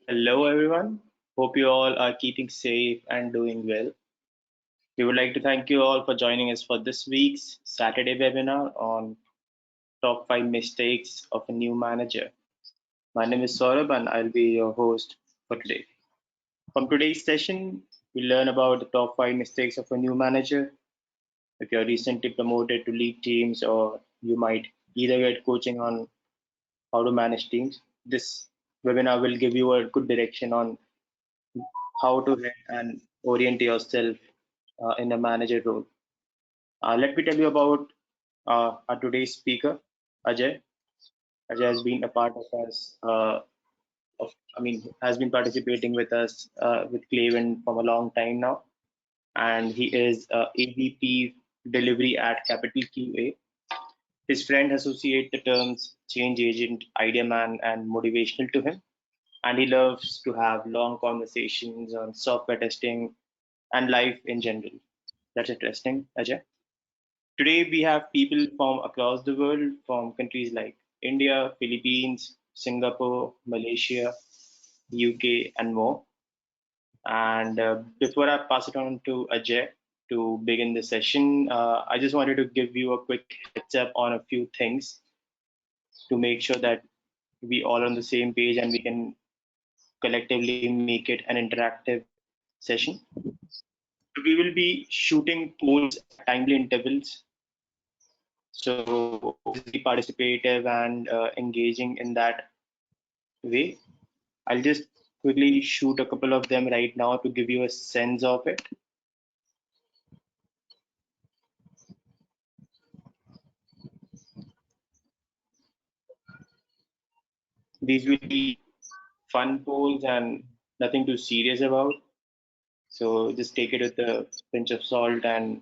Hello, everyone. Hope you all are keeping safe and doing well. We would like to thank you all for joining us for this week's Saturday webinar on top 5 mistakes of a new manager. My name is Saurabh and I'll be your host for today. From today's session, we'll learn about the top 5 mistakes of a new manager. If you're recently promoted to lead teams or you might either get coaching on how to manage teams, this webinar will give you a good direction on how to head and orient yourself in a manager role. Let me tell you about our today's speaker, Ajay. Ajay has been a part of us. Has been participating with us with Clavin from a long time now, and he is AVP Delivery at Qapitol QA. His friend associate the terms change agent, idea man, and motivational to him, and he loves to have long conversations on software testing and life in general. That's interesting, Ajay. Today, we have people from across the world, from countries like India, Philippines, Singapore, Malaysia, UK, and more. And before I pass it on to Ajay to begin the session, I just wanted to give you a quick heads up on a few things to make sure that we all on the same page and we can collectively make it an interactive session. So we will be shooting polls at timely intervals. So obviously participative and engaging in that way. I'll just quickly shoot a couple of them right now to give you a sense of it. These will be fun polls and nothing too serious about. So just take it with a pinch of salt and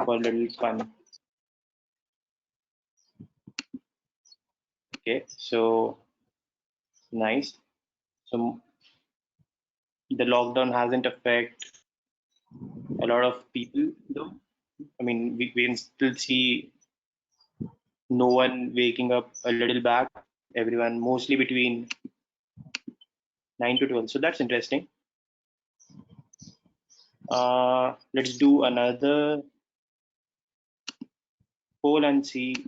for a little fun. Okay, so nice. So the lockdown hasn't affected a lot of people though. I mean, we can still see no one waking up a little back. Everyone mostly between 9 to 12. So that's interesting. Let's do another poll and see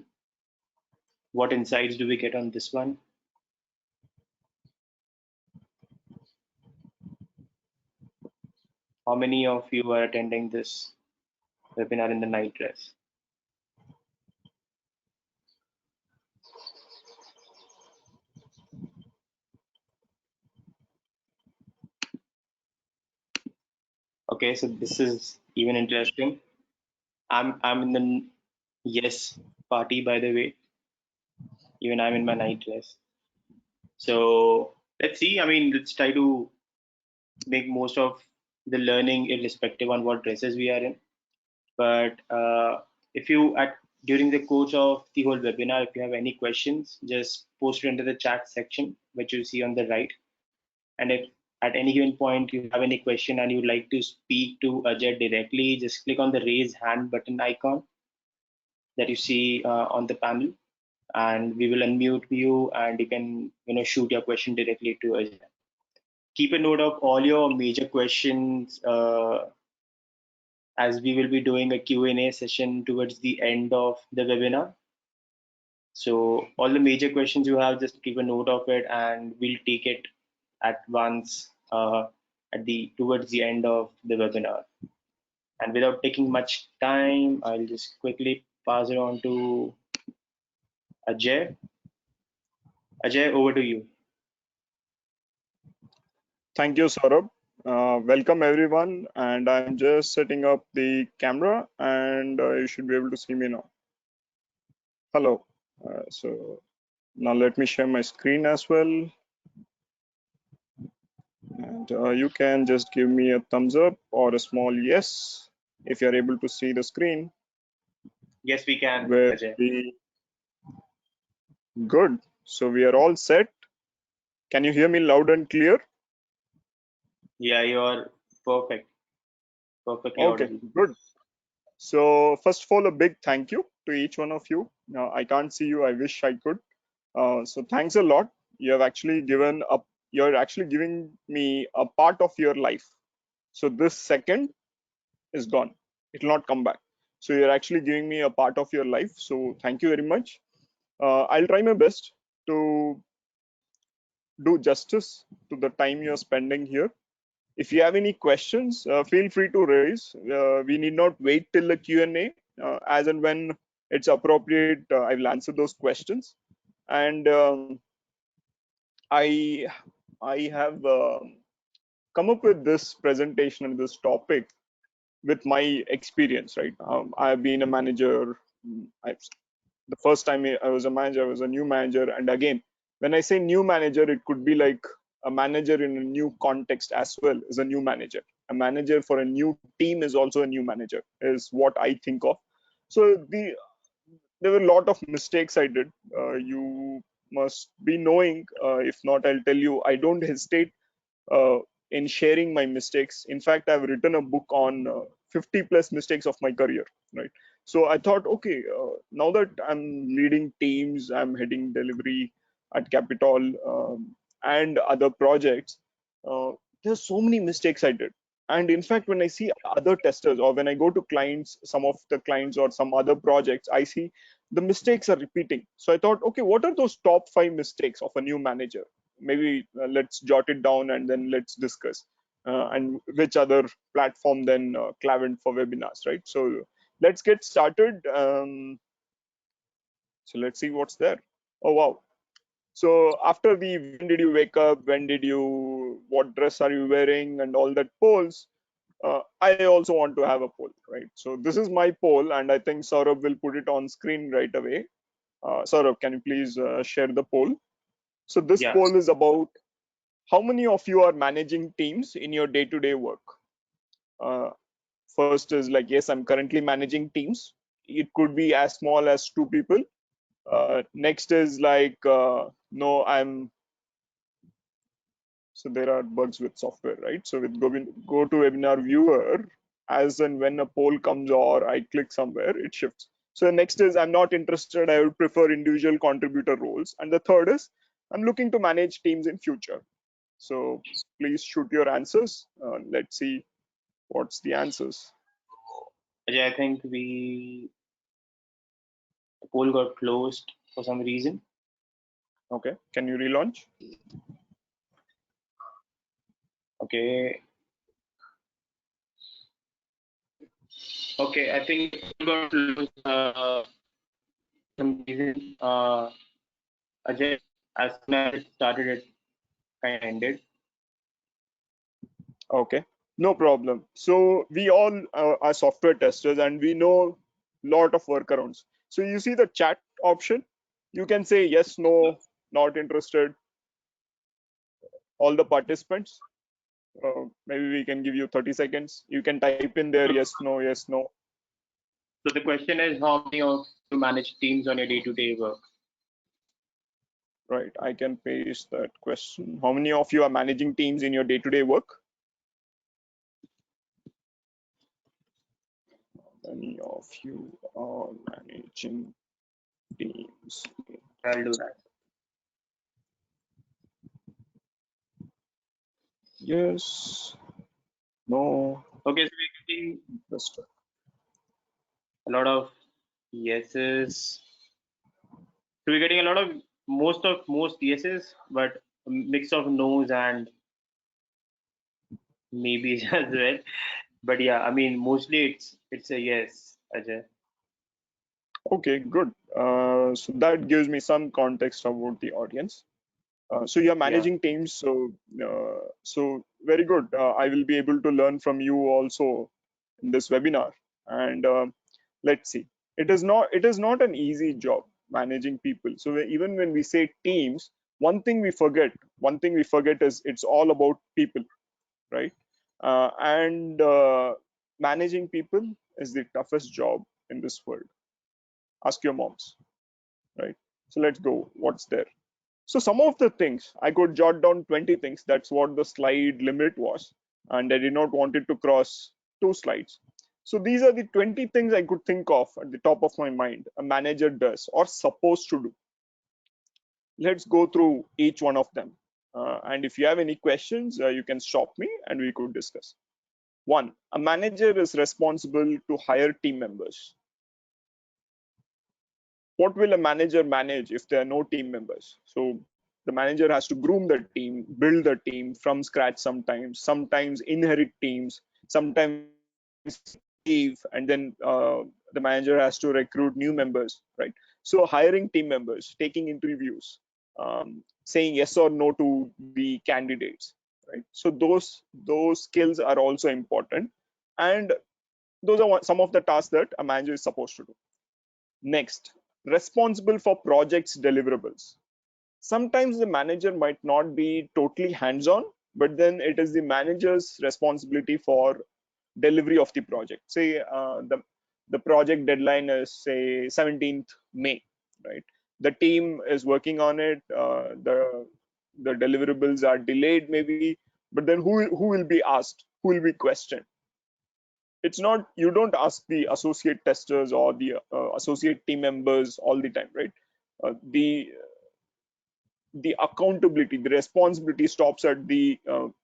what insights do we get on this one. How many of you are attending this webinar in the night dress? Okay, so this is even interesting. I'm in the yes party, by the way. Even I'm in my night dress. So let's see. I mean, let's try to make most of the learning irrespective on what dresses we are in. But if you at during the course of the whole webinar, if you have any questions, just post it into the chat section, which you see on the right. And if at any given point you have any question and you'd like to speak to Ajay directly, just click on the raise hand button icon that you see on the panel, and we will unmute you, and you can shoot your question directly to Ajay. Keep a note of all your major questions as we will be doing a Q&A session towards the end of the webinar. So all the major questions you have, just keep a note of it, and we'll take it at once towards the end of the webinar. And without taking much time, I'll just quickly pass it on to Ajay. Ajay, over to you. Thank you, Saurabh. Welcome everyone, and I'm just setting up the camera, and you should be able to see me now. Hello. So now let me share my screen as well. And you can just give me a thumbs up or a small yes if you're able to see the screen. Yes, we can, Ajay. Good. So we are all set. Can you hear me loud and clear? Yeah, you're perfect. Perfectly okay, audible. Good. So first of all, a big thank you to each one of you. I can't see you. I wish I could. So thanks a lot. You have actually given up you're actually giving me a part of your life. So this second is gone. It will not come back. So you're actually giving me a part of your life. So thank you very much. I'll try my best to do justice to the time you're spending here. If you have any questions, feel free to raise. We need not wait till the Q&A. As and when it's appropriate, I will answer those questions. And I have come up with this presentation and this topic with my experience. Right, I've been a manager. The first time I was a manager, I was a new manager, and again, when I say new manager, it could be like a manager in a new context as well is a new manager. A manager for a new team is also a new manager, is what I think of. So there were a lot of mistakes I did. You must be knowing. If not, I'll tell you. I don't hesitate uh, in sharing my mistakes. In fact, I've written a book on 50 plus mistakes of my career. Right. So I thought, okay, now that I'm leading teams, I'm heading delivery at Qapitol and other projects. Uh, there's so many mistakes I did. And in fact, when I see other testers or when I go to clients, some of the clients or some other projects, I see the mistakes are repeating. So I thought, okay, what are those top 5 mistakes of a new manager? Maybe let's jot it down and then let's discuss. And which other platform then Clavent for webinars, right? So let's get started. So let's see what's there. Oh wow! So after the when did you wake up, when did you, what dress are you wearing, and all that polls, I also want to have a poll, right? So this is my poll, and I think Saurabh will put it on screen right away. Saurabh, can you please share the poll? So this Yeah. poll is about how many of you are managing teams in your day-to-day work. Uh, First is like, yes, I'm currently managing teams. It could be as small as 2 people. Next is like, no, I'm. So there are bugs with software, right? So with go to webinar viewer, as and when a poll comes or I click somewhere, it shifts. So next is I'm not interested. I would prefer individual contributor roles. And the third is I'm looking to manage teams in future. So please shoot your answers. Let's see what's the answers. Ajay, I think the poll got closed for some reason. Okay, can you relaunch? Okay. Okay, I think the poll got closed for some reason. Ajay, as soon as it started, it kind of ended. Okay, no problem. So we all are software testers and we know lot of workarounds. So you see the chat option, you can say yes, no, not interested, all the participants. Maybe we can give you 30 seconds. You can type in there yes, no, yes, no. So the question is, how many of you manage teams on your day-to-day work? Right, I can paste that question. How many of you are managing teams in your day-to-day work? How many of you are managing teams? I'll do that. Yes, no, Okay, so we're getting just a lot of yeses. So we're getting a lot of most yeses, but a mix of no's and maybes as well. But yeah, I mean, mostly it's a yes, Ajay. okay, good. So that gives me some context about the audience. So you're Yeah. managing teams, so very good. I will be able to learn from you also in this webinar. And let's see, it is not an easy job managing people. So even when we say teams, one thing we forget is it's all about people, right? And managing people is the toughest job in this world. Ask your moms, right? So let's go. What's there? So some of the things I could jot down 20 things. That's what the slide limit was, and I did not want it to cross 2 slides. So these are the 20 things I could think of at the top of my mind a manager does or supposed to do. Let's go through each one of them. And if you have any questions, you can stop me and we could discuss. One, a manager is responsible to hire team members. What will a manager manage if there are no team members? So the manager has to groom the team, build the team from scratch sometimes inherit teams, sometimes leave, and then the manager has to recruit new members, right? So hiring team members, taking interviews, saying yes or no to the candidates, right? So those skills are also important, and those are some of the tasks that a manager is supposed to do. Next, responsible for projects deliverables. Sometimes the manager might not be totally hands-on, but then it is the manager's responsibility for delivery of the project. Say the project deadline is say 17th May, right? The team is working on it. The deliverables are delayed maybe, but then who will be asked? Who will be questioned? It's not, you don't ask the associate testers or the associate team members all the time, right? The accountability, the responsibility stops at the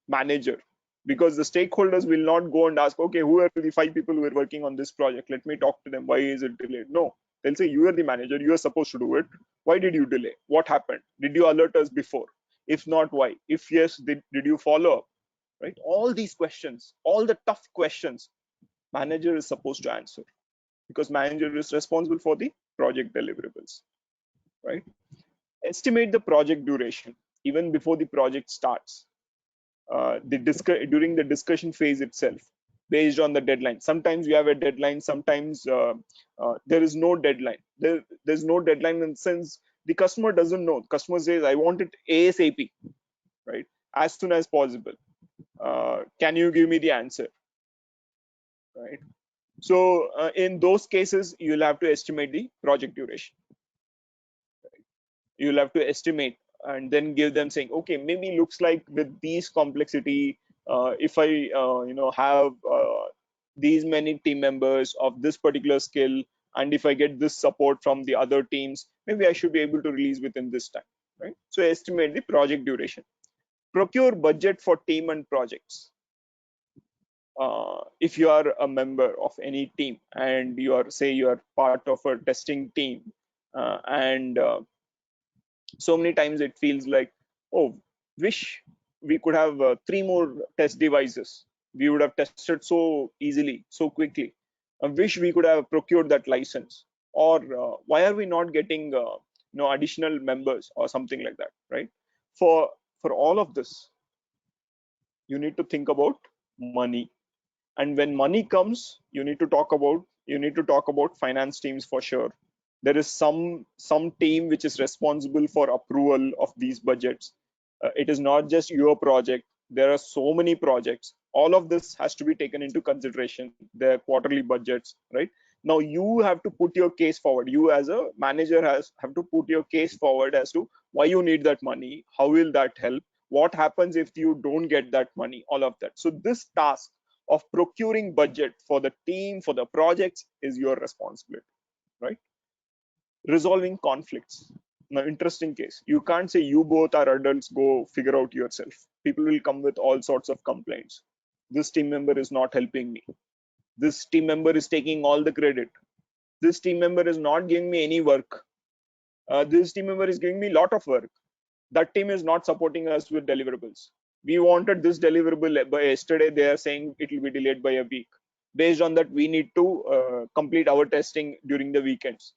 manager, because the stakeholders will not go and ask, okay, who are the 5 people who are working on this project, let me talk to them, why is it delayed? No, they'll say, you are the manager, you are supposed to do it, why did you delay, what happened, did you alert us before, if not, why, if yes, did you follow up, right? All these questions, all the tough questions, manager is supposed to answer, because manager is responsible for the project deliverables, right? Estimate the project duration even before the project starts. During the discussion phase itself, based on the deadline. Sometimes you have a deadline, sometimes there is no deadline. There's no deadline, and since the customer doesn't know, customer says, I want it ASAP, right? As soon as possible. Can you give me the answer, right? So in those cases, you'll have to estimate the project duration. You'll have to estimate and then give them saying, okay, maybe looks like with these complexity, if I have these many team members of this particular skill, and if I get this support from the other teams, maybe I should be able to release within this time, right? So estimate the project duration. Procure budget for team and projects. If you are a member of any team and you are, say you are part of a testing team, and so many times it feels like, oh, wish we could have 3 more test devices, we would have tested so easily, so quickly. I wish we could have procured that license, or why are we not getting additional members or something like that, right? For all of this, you need to think about money, and when money comes, you need to talk about finance teams for sure. There is some team which is responsible for approval of these budgets. It is not just your project, there are so many projects, all of this has to be taken into consideration, their quarterly budgets, right? Now you have to put your case forward, you as a manager have to put your case forward as to why you need that money, how will that help, what happens if you don't get that money, all of that. So this task of procuring budget for the team, for the projects, is your responsibility, right? Resolving conflicts. Now, interesting case. You can't say you both are adults, go figure out yourself. People will come with all sorts of complaints. This team member is not helping me. This team member is taking all the credit. This team member is not giving me any work. This team member is giving me a lot of work. That team is not supporting us with deliverables. We wanted this deliverable by yesterday, they are saying it will be delayed by a week. Based on that, we need to complete our testing during the weekends.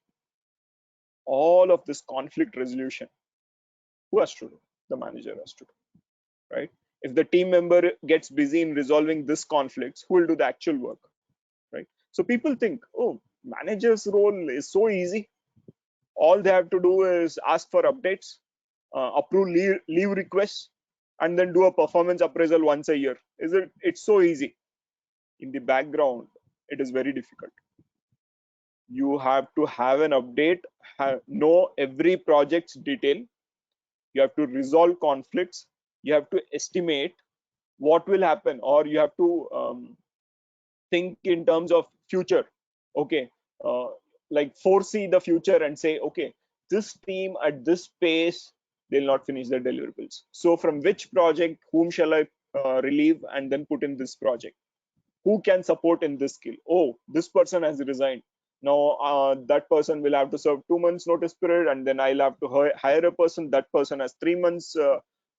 All of this conflict resolution, who has to do? The manager has to do, right? If the team member gets busy in resolving this conflicts, who will do the actual work, right? So people think, oh, manager's role is so easy, all they have to do is ask for updates, approve leave requests, and then do a performance appraisal once a year. It's so easy. In the background, it is very difficult. You have to have an update, know every project's detail, you have to resolve conflicts, you have to estimate what will happen, or you have to think in terms of future. Okay, like foresee the future and say, okay, this team at this pace, they'll not finish their deliverables. So from which project, whom shall I relieve and then put in this project? Who can support in this skill? Oh, this person has resigned. Now that person will have to serve 2 months notice period, and then I'll have to hire a person. That person has 3 months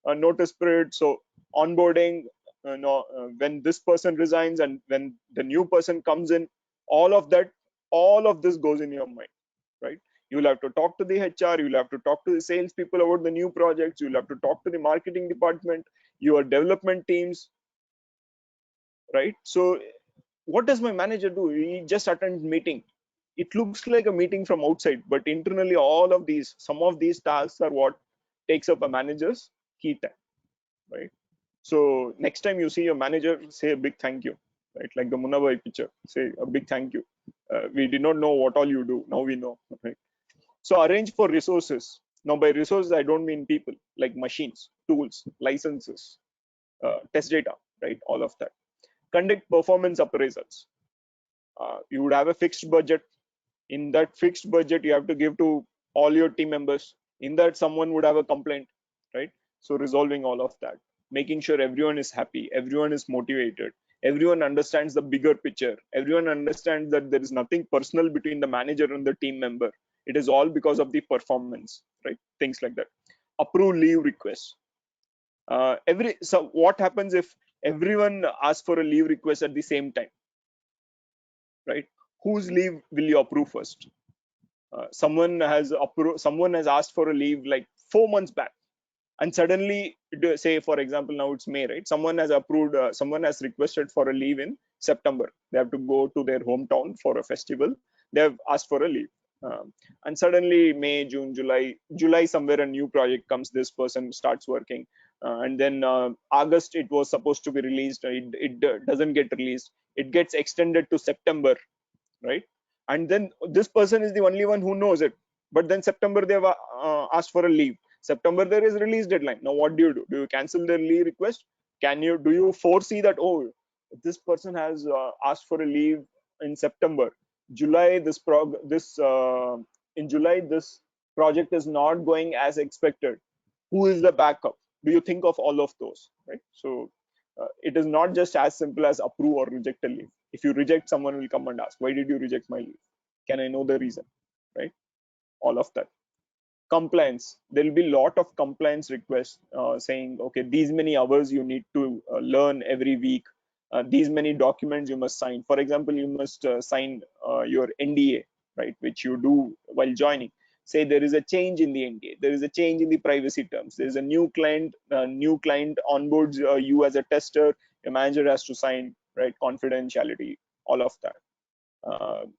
notice period. So onboarding, when this person resigns and when the new person comes in, all of that, all of this goes in your mind, right? You'll have to talk to the HR, you'll have to talk to the sales people about the new projects, you'll have to talk to the marketing department, your development teams, right? So what does my manager do? He just attends meeting. It looks like a meeting from outside, but internally some of these tasks are what takes up a manager's key time, right? So next time you see your manager, say a big thank you, right? Like the Munabai picture, say a big thank you. We did not know what all you do, now we know, right? So arrange for resources. Now by resources I don't mean people, like machines, tools, licenses, test data, right? All of that. Conduct performance appraisals. You would have a fixed budget. In that fixed budget you have to give to all your team members. In that someone would have a complaint, right? So resolving all of that, making sure everyone is happy, everyone is motivated, everyone understands the bigger picture, everyone understands that there is nothing personal between the manager and the team member. It is all because of the performance, right? Things like that. Approve leave requests. So what happens if everyone asks for a leave request at the same time, right? Whose leave will you approve first? Someone has asked for a leave like 4 months back, and suddenly, say for example, now it's May, right? Someone has requested for a leave in September. They have to go to their hometown for a festival. They have asked for a leave, and suddenly May, June, July somewhere a new project comes. This person starts working, and then August it was supposed to be released. It doesn't get released. It gets extended to September, right? And then this person is the only one who knows it, but then September they have asked for a leave. September there is release deadline. Now what do you cancel their leave request? Do you foresee that, oh, this person has asked for a leave in September, July, in July this project is not going as expected. Who is the backup? Do you think of all of those, right? So it is not just as simple as approve or reject a leave. If you reject, someone will come and ask, why did you reject my leave? Can I know the reason, right? All of that. Compliance, there will be a lot of compliance requests saying, okay, these many hours you need to learn every week, these many documents you must sign. For example, you must sign your NDA, right, which you do while joining. Say there is a change in the NDA, there is a change in the privacy terms, there is a new client onboards you as a tester, your manager has to sign, right, confidentiality, all of that.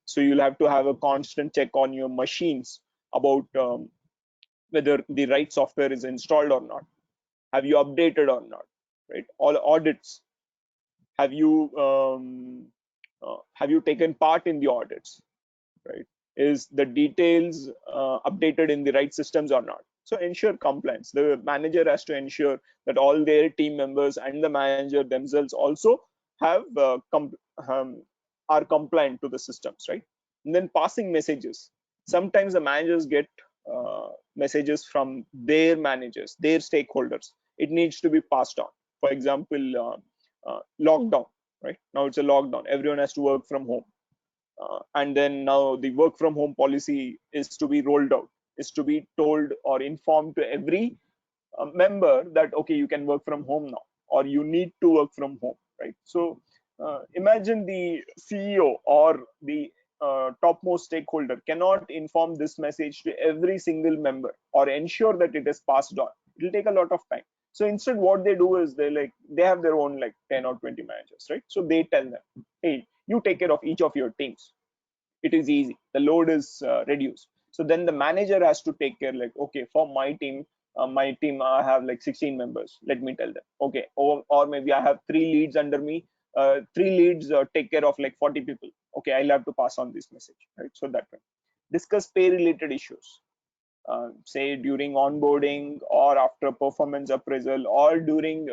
So you'll have to have a constant check on your machines about whether the right software is installed or not. Have you updated or not? Right? All audits. Have you taken part in the audits? Right? Is the details updated in the right systems or not? So ensure compliance. The manager has to ensure that all their team members and the manager themselves also have are compliant to the systems, right? And then passing messages. Sometimes the managers get messages from their managers, their stakeholders. It needs to be passed on. For example, lockdown, right? Now it's a lockdown. Everyone has to work from home. And then now the work from home policy is to be rolled out, is to be told or informed to every member that, okay, you can work from home now, or you need to work from home, right? So imagine the CEO or the topmost stakeholder cannot inform this message to every single member or ensure that it is passed on. It will take a lot of time. So instead what they do is they have their own like 10 or 20 managers, right? So they tell them, hey, you take care of each of your teams. It is easy, the load is reduced. So then the manager has to take care, like, okay, for my team I have like 16 members, let me tell them, okay, or maybe I have 3 leads under me, 3 leads take care of like 40 people. Okay, I'll have to pass on this message, right? So that way. Discuss pay related issues, say during onboarding or after performance appraisal or during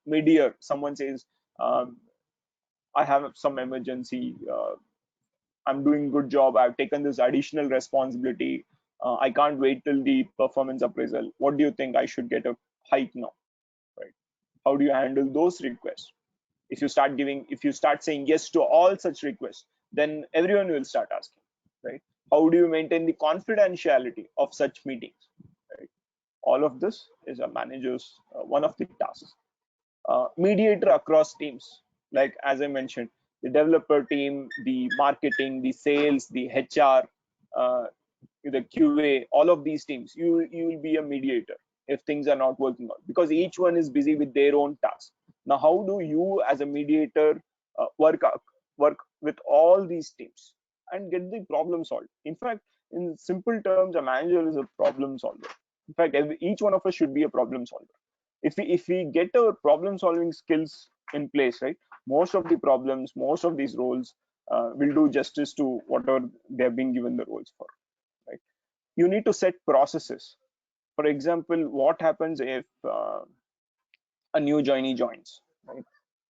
mid-year. Someone says, I have some emergency, I'm doing good job, I've taken this additional responsibility, I can't wait till the performance appraisal. What do you think? I should get a hike now, right? How do you handle those requests? If you start saying yes to all such requests, then everyone will start asking, right? How do you maintain the confidentiality of such meetings, right? All of this is a manager's one of the tasks. Mediator across teams, like as I mentioned, the developer team, the marketing, the sales, the HR, uh, the QA, all of these teams, you will be a mediator if things are not working out, because each one is busy with their own task. Now, how do you as a mediator work with all these teams and get the problem solved? In fact, in simple terms, a manager is a problem solver. In fact, each one of us should be a problem solver. If we get our problem solving skills in place, right, most of the problems, most of these roles will do justice to whatever they have been given the roles for, right? You need to set processes. For example, what happens if a new joinee joins, right?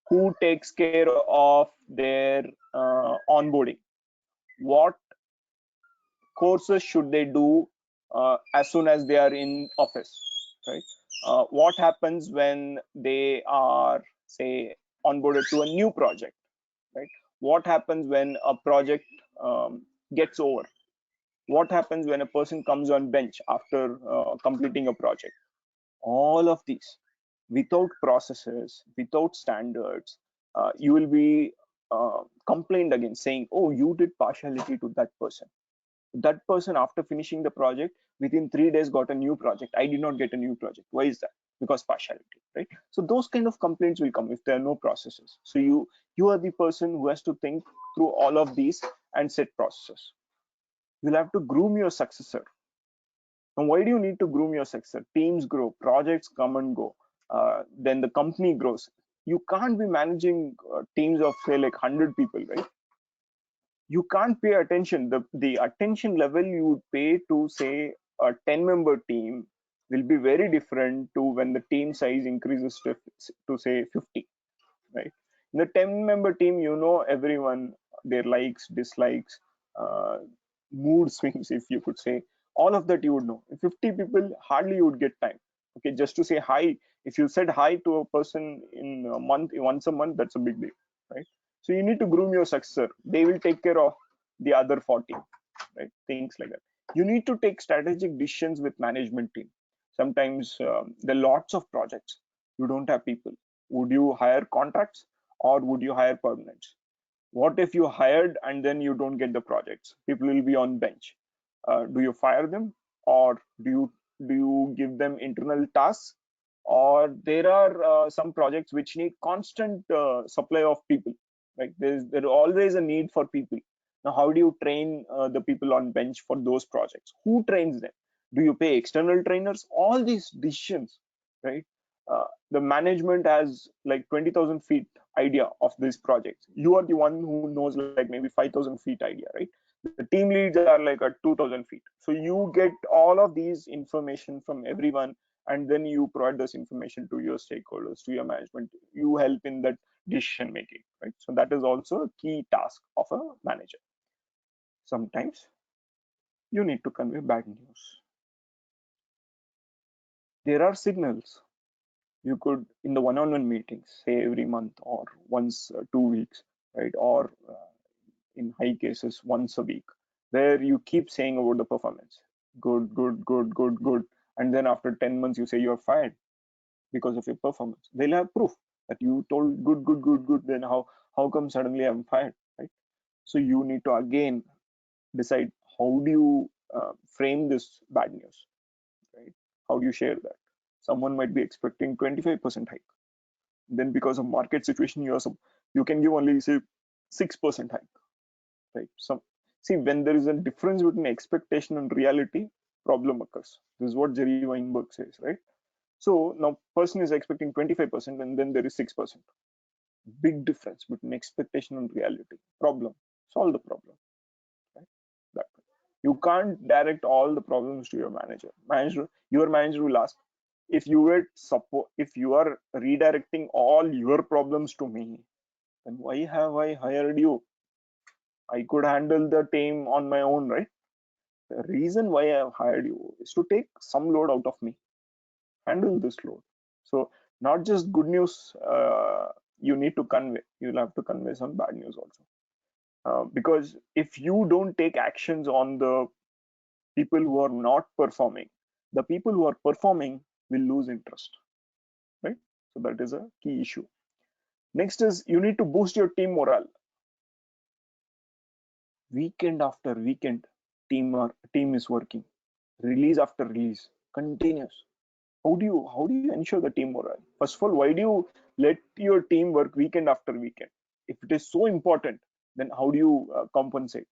Who takes care of their onboarding? What courses should they do as soon as they are in office, right? What happens when they are, say, onboarded to a new project, right? What happens when a project gets over? What happens when a person comes on bench after completing a project? All of these, without processes, without standards, you will be complained against, saying, oh, you did partiality to that person. That person, after finishing the project, within 3 days got a new project. I did not get a new project. Why is that? Because partiality, right? So those kind of complaints will come if there are no processes. So you are the person who has to think through all of these and set processes. You'll have to groom your successor. And why do you need to groom your successor? Teams grow, projects come and go, then the company grows. You can't be managing teams of, say, like 100 people, right? You can't pay attention. The attention level you would pay to, say, a 10-member team will be very different to when the team size increases to say 50, right? In the 10-member team, you know everyone, their likes, dislikes, uh, mood swings, if you could say, all of that you would know. In 50 people, hardly you would get time, okay, just to say hi. If you said hi to a person in a month, once a month, that's a big deal, right? So you need to groom your successor. They will take care of the other 40, right? Things like that. You need to take strategic decisions with management team. Sometimes there are lots of projects, you don't have people. Would you hire contracts or would you hire permanents? What if you hired and then you don't get the projects? People will be on bench. Do you fire them, or do you give them internal tasks? Or there are some projects which need constant supply of people. Like there always a need for people. Now, how do you train the people on bench for those projects? Who trains them? Do you pay external trainers? All these decisions, right? The management has like 20,000 feet idea of this project. You are the one who knows like maybe 5,000 feet idea, right? The team leads are like at 2,000 feet. So you get all of these information from everyone, and then you provide this information to your stakeholders, to your management. You help in that decision making, right? So that is also a key task of a manager. Sometimes you need to convey bad news. There are signals you could, in the one-on-one meetings, say every month or once 2 weeks, right? Or in high cases once a week, where you keep saying about the performance, good, good, good, good, good, and then after 10 months you say you're fired because of your performance. They'll have proof that you told good, good, good, good. Then how come suddenly I'm fired, right? So you need to again decide, how do you frame this bad news, right? How do you share that? Someone might be expecting 25% hike, then because of market situation you can give only, say, 6% hike, right? So see, when there is a difference between expectation and reality, problem occurs. This is what Jerry Weinberg says, right? So now person is expecting 25% and then there is 6%. Big difference between expectation and reality. Problem. Solve the problem, right? That way. You can't direct all the problems to your manager. Your manager will ask, if you are redirecting all your problems to me, then why have I hired you? I could handle the team on my own, right? The reason why I have hired you is to take some load out of me, handle this load. So not just good news you need to convey, you'll have to convey some bad news also. Because if you don't take actions on the people who are not performing, the people who are performing will lose interest, right? So that is a key issue. Next is you need to boost your team morale. Weekend after weekend, team is working. Release after release, continues. How do you ensure the team morale? First of all, why do you let your team work weekend after weekend? If it is so important, then how do you compensate?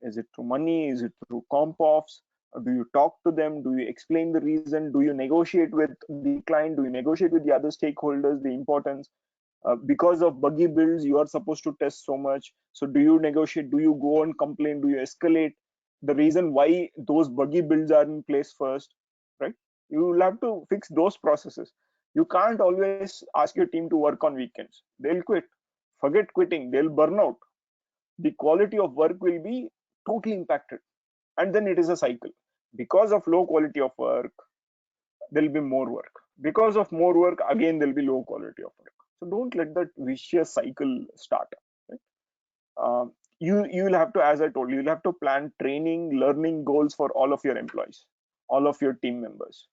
Is it through money? Is it through comp offs? Do you talk to them? Do you explain the reason? Do you negotiate with the client? Do you negotiate with the other stakeholders the importance? Because of buggy builds, you are supposed to test so much. So do you negotiate? Do you go and complain? Do you escalate the reason why those buggy builds are in place first? Right? You will have to fix those processes. You can't always ask your team to work on weekends. They'll quit. Forget quitting. They'll burn out. The quality of work will be totally impacted. And then it is a cycle. Because of low quality of work, there'll be more work. Because of more work, again, there'll be low quality of work. So don't let that vicious cycle start. Right? You'll have to, as I told you, you'll have to plan training, learning goals for all of your employees, all of your team members.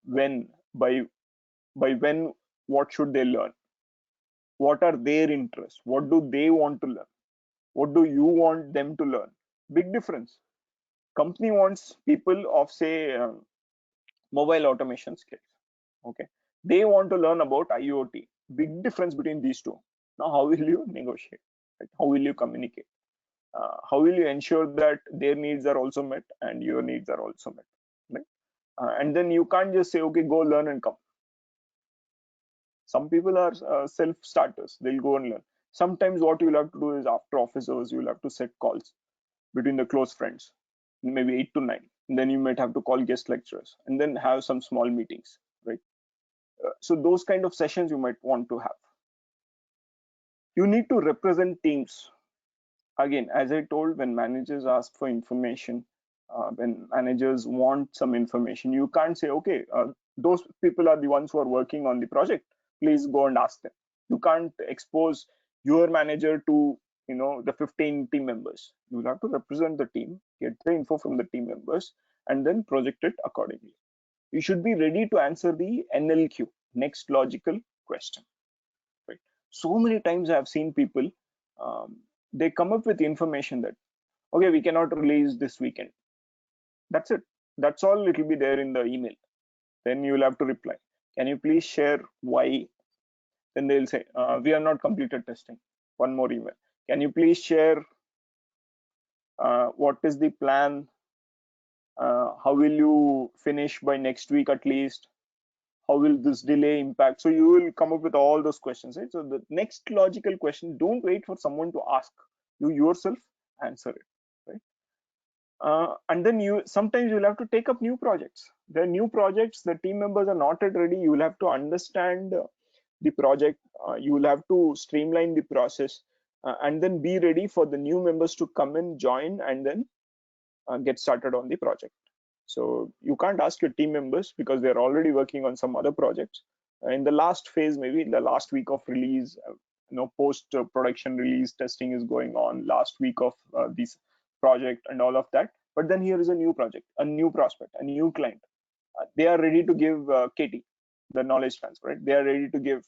When, by when, what should they learn? What are their interests? What do they want to learn? What do you want them to learn? Big difference. Company wants people of, say, mobile automation skills. Okay, they want to learn about IoT. Big difference between these two. Now how will you negotiate? Right? How will you communicate? How will you ensure that their needs are also met and your needs are also met? Right? And then you can't just say, okay, go learn and come. Some people are self starters, they'll go and learn. Sometimes what you'll have to do is after office hours you'll have to set calls between the close friends, maybe 8 to 9, and then you might have to call guest lecturers and then have some small meetings, right? So those kind of sessions you might want to have. You need to represent teams. Again, as I told, when managers ask for information, when managers want some information, you can't say, okay, those people are the ones who are working on the project, please go and ask them. You can't expose your manager to the 15 team members. You will have to represent the team, get the info from the team members, and then project it accordingly. You should be ready to answer the NLQ, next logical question. Right? So many times I have seen people, they come up with information that, okay, we cannot release this weekend. That's it. That's all. It will be there in the email. Then you will have to reply. Can you please share why? Then they'll say, we have not completed testing. One more email. Can you please share what is the plan? How will you finish by next week at least? How will this delay impact? So you will come up with all those questions, right? So the next logical question, don't wait for someone to ask. You yourself answer it, right? And then you sometimes you'll have to take up new projects. The new projects, the team members are not yet ready. You will have to understand the project. You will have to streamline the process, and then be ready for the new members to come in, join, and then get started on the project. So you can't ask your team members because they're already working on some other projects. In the last phase, maybe in the last week of release, post production release testing is going on, last week of this project and all of that. But then here is a new project, a new prospect, a new client. They are ready to give KT, the knowledge transfer, right? They are ready to give.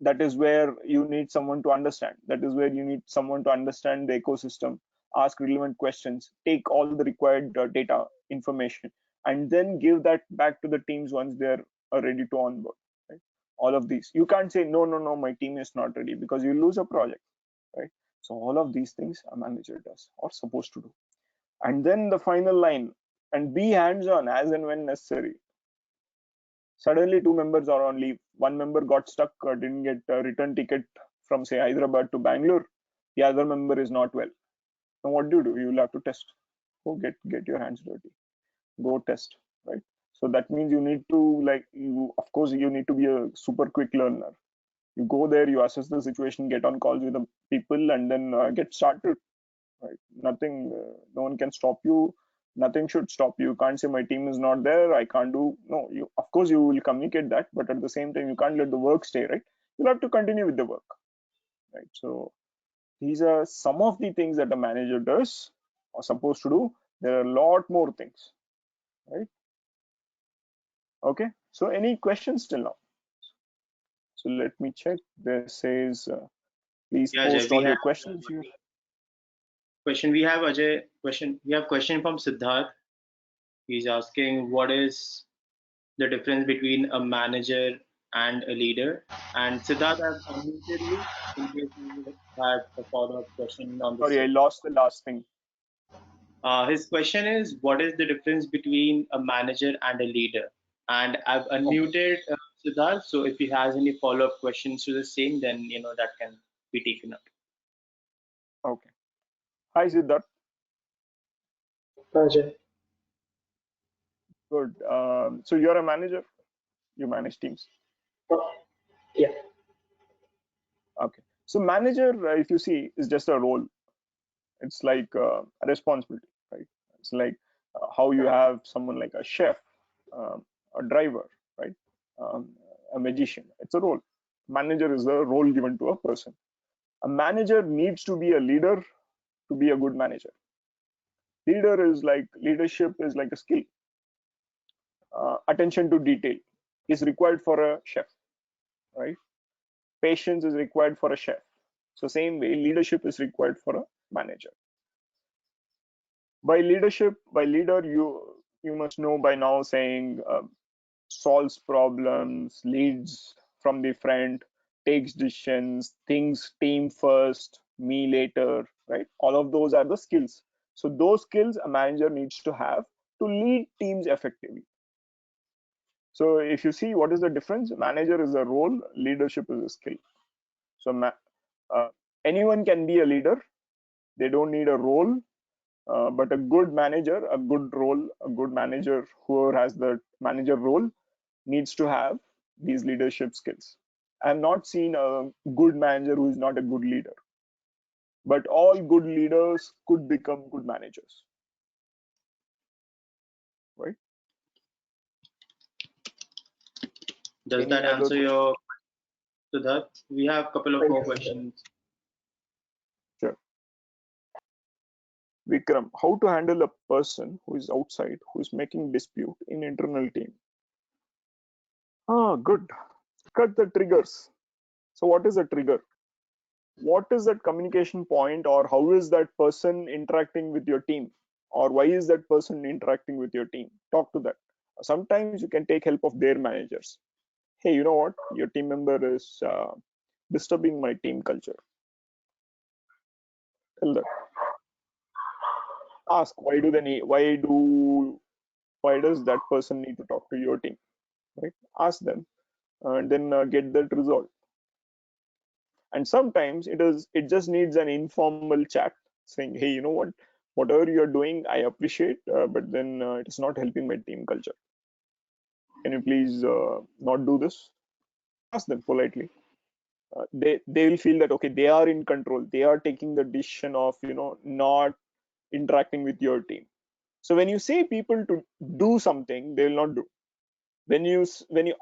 That is where you need someone to understand. That is where you need someone to understand the ecosystem, ask relevant questions, take all the required data information, and then give that back to the teams once they're ready to onboard. Right? All of these. You can't say, no, no, no, my team is not ready, because you lose a project. Right? So all of these things a manager does or supposed to do. And then the final line, and be hands-on as and when necessary. Suddenly 2 members are on leave. One member got stuck, didn't get a return ticket from, say, Hyderabad to Bangalore. The other member is not well. Now what do? You will have to test. Go get your hands dirty. Go test, right? So that means you need to, like, of course you need to be a super quick learner. You go there, you assess the situation, get on calls with the people, and then get started. right? Nothing, no one can stop you. Nothing should stop you. You can't say my team is not there, I can't do. No, you, of course you will communicate that, but at the same time you can't let the work stay, right? You'll have to continue with the work, right? So these are some of the things that a manager does or supposed to do. There are a lot more things, right? Okay, so any questions till now? So let me check. There says please Yeah, Ajay, post we all have your questions here. question. We have Ajay question. We have question from Siddharth. He's asking what is the difference between a manager and a leader. And Siddharth, I've unmuted you in case you had a follow-up question on the Sorry, I same. lost the last thing. His question is, what is the difference between a manager and a leader? And I've Okay, unmuted Siddharth, so if he has any follow-up questions to the same, then that can be taken up. okay. Hi Siddharth. Ajay. Good. So you're a manager. You manage teams. Oh, yeah. Okay. So manager, if you see, is just a role. It's like a responsibility, right? It's like how you have someone like a chef, a driver, right? Um, a magician. It's a role. Manager is a role given to a person. A manager needs to be a leader to be a good manager. Leadership is like a skill. Attention to detail is required for a chef, right? Patience is required for a chef. So same way, leadership is required for a manager. By leader, you must know by now saying solves problems, leads from the front, takes decisions, thinks team first, me later, right? All of those are the skills. So those skills a manager needs to have to lead teams effectively. So if you see what is the difference, manager is a role, leadership is a skill. So uh, anyone can be a leader. They don't need a role, but a good manager, a good role, a good manager, whoever has the manager role, needs to have these leadership skills. I've not seen a good manager who is not a good leader, but all good leaders could become good managers, right? Does Any that other answer question? your Siddharth? We have a couple of Thank more you, Ajay. questions. Sure. Vikram, how to handle a person who is outside, who is making dispute in internal team? Ah, good. Cut the triggers. So what is a trigger? What is that communication point, or how is that person interacting with your team, or why is that person interacting with your team? Talk to that. Sometimes you can take help of their managers. Hey, you know what, your team member is disturbing my team culture. Tell that. Ask why do they need, why does that person need to talk to your team, right? Ask them, and then get that resolved. And sometimes it just needs an informal chat saying, hey, you know what, whatever you're doing I appreciate, but then it is not helping my team culture. Can you please not do this? Ask them politely. They will feel that okay, they are in control, they are taking the decision of not interacting with your team. So when you say people to do something, they will not do. When you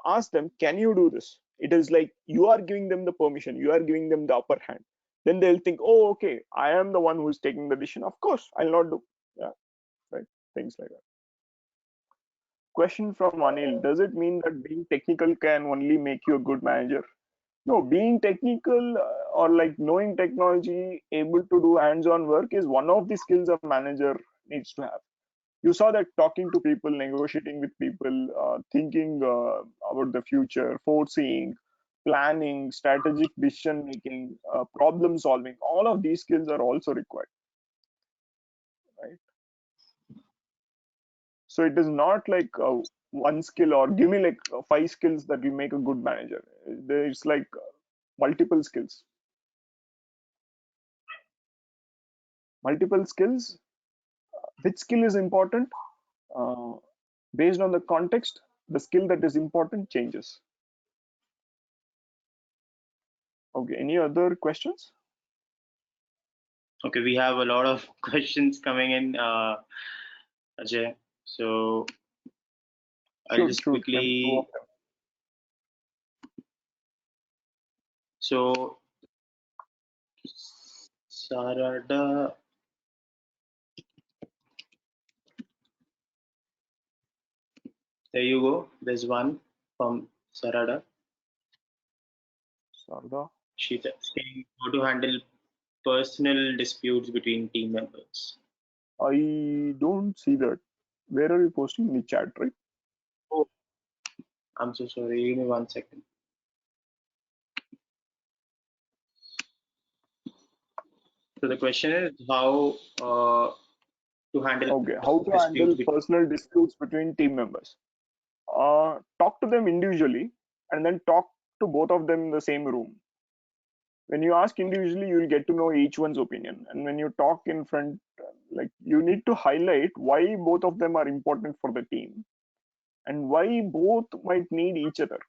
ask them, can you do this, it is like you are giving them the permission, you are giving them the upper hand. Then they'll think, oh okay, I am the one who is taking the decision, of course I'll not do. Yeah, right. Things like that. Question from Anil, does it mean that being technical can only make you a good manager? No, being technical or like knowing technology, able to do hands-on work is one of the skills a manager needs to have. You saw that talking to people, negotiating with people, thinking about the future, foreseeing, planning, strategic decision making, problem solving, all of these skills are also required, right? So it is not like one skill, or give me like five skills that will make a good manager. There's like multiple skills. Multiple skills. Which skill is important? Uh, Based on the context, the skill that is important changes. Okay, any other questions? Okay, we have a lot of questions coming in, Ajay. So I'll Shoot, just shoot. Let me go quickly. up there. So Sarada, there you go. There's one from Sarada. Sarda. She's saying how to handle personal disputes between team members. I don't see that. Where are you posting in the chat, right? Oh, I'm so sorry. Give me 1 second. So the question is how to handle Okay. How to disputes handle between. personal disputes between team members? Talk to them individually and then talk to both of them in the same room. When you ask individually, you will get to know each one's opinion. And when you talk in front, like you need to highlight why both of them are important for the team and why both might need each other,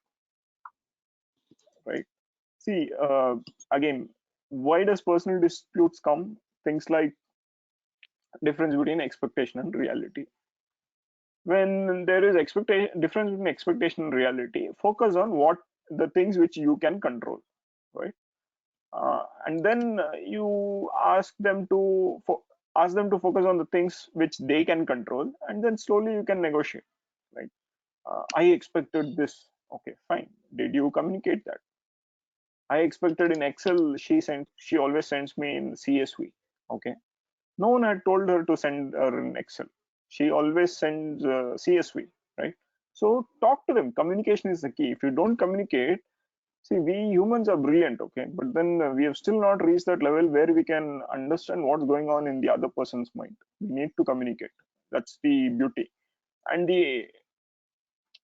right? See, again, why does personal disputes come? Things like difference between expectation and reality. When there is expectation difference between expectation and reality, focus on what the things which you can control, right? And then you ask them to focus on the things which they can control, and then slowly you can negotiate, right? I expected this. Okay, fine. Did you communicate that? I expected in Excel. She always sends me in CSV. Okay, no one had told her to send her in Excel. She always sends CSV, right? So talk to them. Communication is the key. If you don't communicate, see, we humans are brilliant, okay, but then we have still not reached that level where we can understand what's going on in the other person's mind. We need to communicate. That's the beauty. And the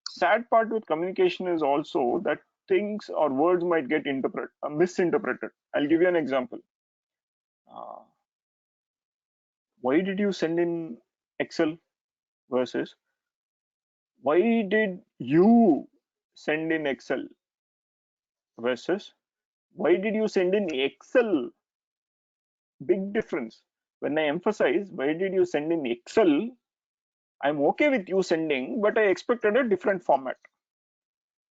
sad part with communication is also that things or words might get misinterpreted. I'll give you an example. Uh, why did you send in Excel versus why did you send in Excel versus why did you send in Excel? Big difference. When I emphasize why did you send in Excel, I'm okay with you sending, but I expected a different format.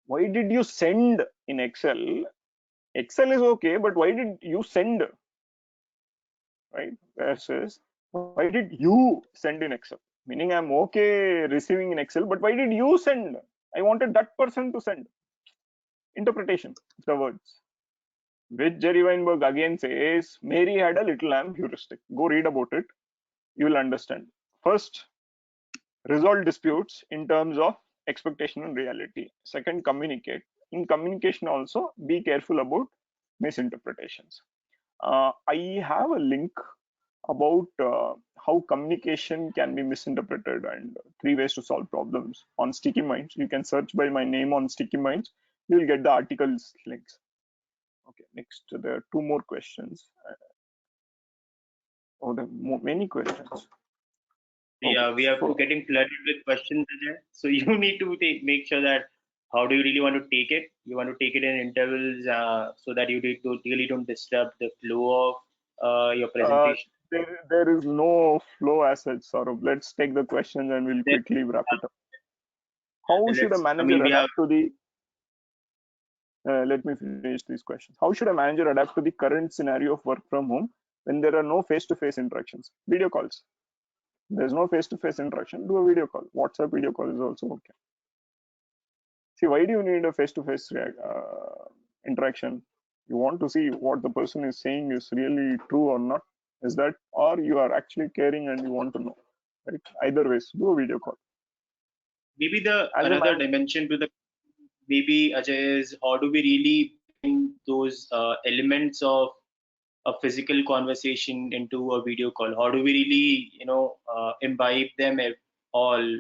Why did you send in Excel? Excel is okay, but why did you send, right? Versus why did you send in Excel? Meaning I'm okay receiving in Excel, but why did you send? I wanted that person to send. Interpretation of the words. Which Jerry Weinberg again says, Mary had a little lamb heuristic. Go read about it. You will understand. First, resolve disputes in terms of expectation and reality. Second, communicate. In communication also, be careful about misinterpretations. I have a link about how communication can be misinterpreted and 3 ways to solve problems on Sticky Minds. You can search by my name on Sticky Minds. You will get the articles links. Okay, next there are 2 more questions. Oh, there are many questions. Okay, Yeah, we are so getting flooded with questions, Ajay. So you need to make sure that how do you really want to take it? You want to take it in intervals so that you really don't disturb the flow of your uh, presentation. there is no flow as such, Saurabh. Let's take the questions and we'll Then, quickly wrap it up. How should a I mean, manager we have. adapt to the let me finish these questions. How should a manager adapt to the current scenario of work from home when there are no face-to-face interactions? Video calls. There's no face-to-face interaction. Do a video call. WhatsApp video call is also okay. See, why do you need a face-to-face interaction? You want to see what the person is saying is really true or not. Is that, or you are actually caring and you want to know, right? Either ways, do a video call. Maybe the As a another man, dimension to the maybe Ajay is how do we really bring those elements of a physical conversation into a video call? How do we really, imbibe them all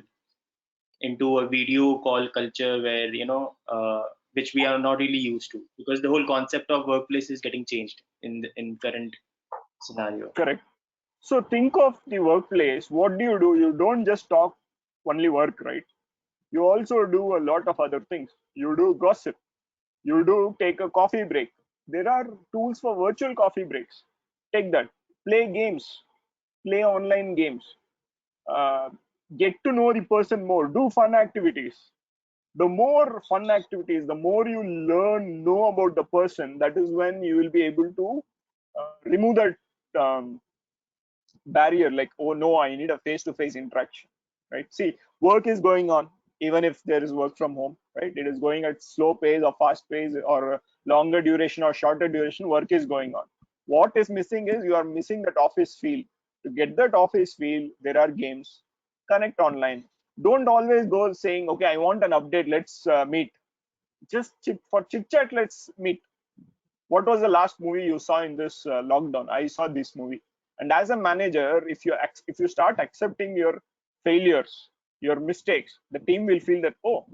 into a video call culture where, which we are not really used to because the whole concept of workplace is getting changed in current scenario. correct. So think of the workplace. What do? You don't just talk only work, right? You also do a lot of other things. You do gossip. You do take a coffee break. There are tools for virtual coffee breaks. Take that. Play games, play online games, uh, get to know the person more, do fun activities. The more fun activities, the more you know about the person, that is when you will be able to remove that barrier, like, oh no, I need a face-to-face interaction, right? See, work is going on, even if there is work from home, right? It is going at slow pace or fast pace or longer duration or shorter duration, work is going on. What is missing is you are missing that office feel. To get that office feel, there are games. Connect online. Don't always go saying, okay, I want an update, let's meet. Just for chit chat, let's meet. What was the last movie you saw in this lockdown? I saw this movie. And as a manager, if you start accepting your failures, your mistakes, the team will feel that, oh,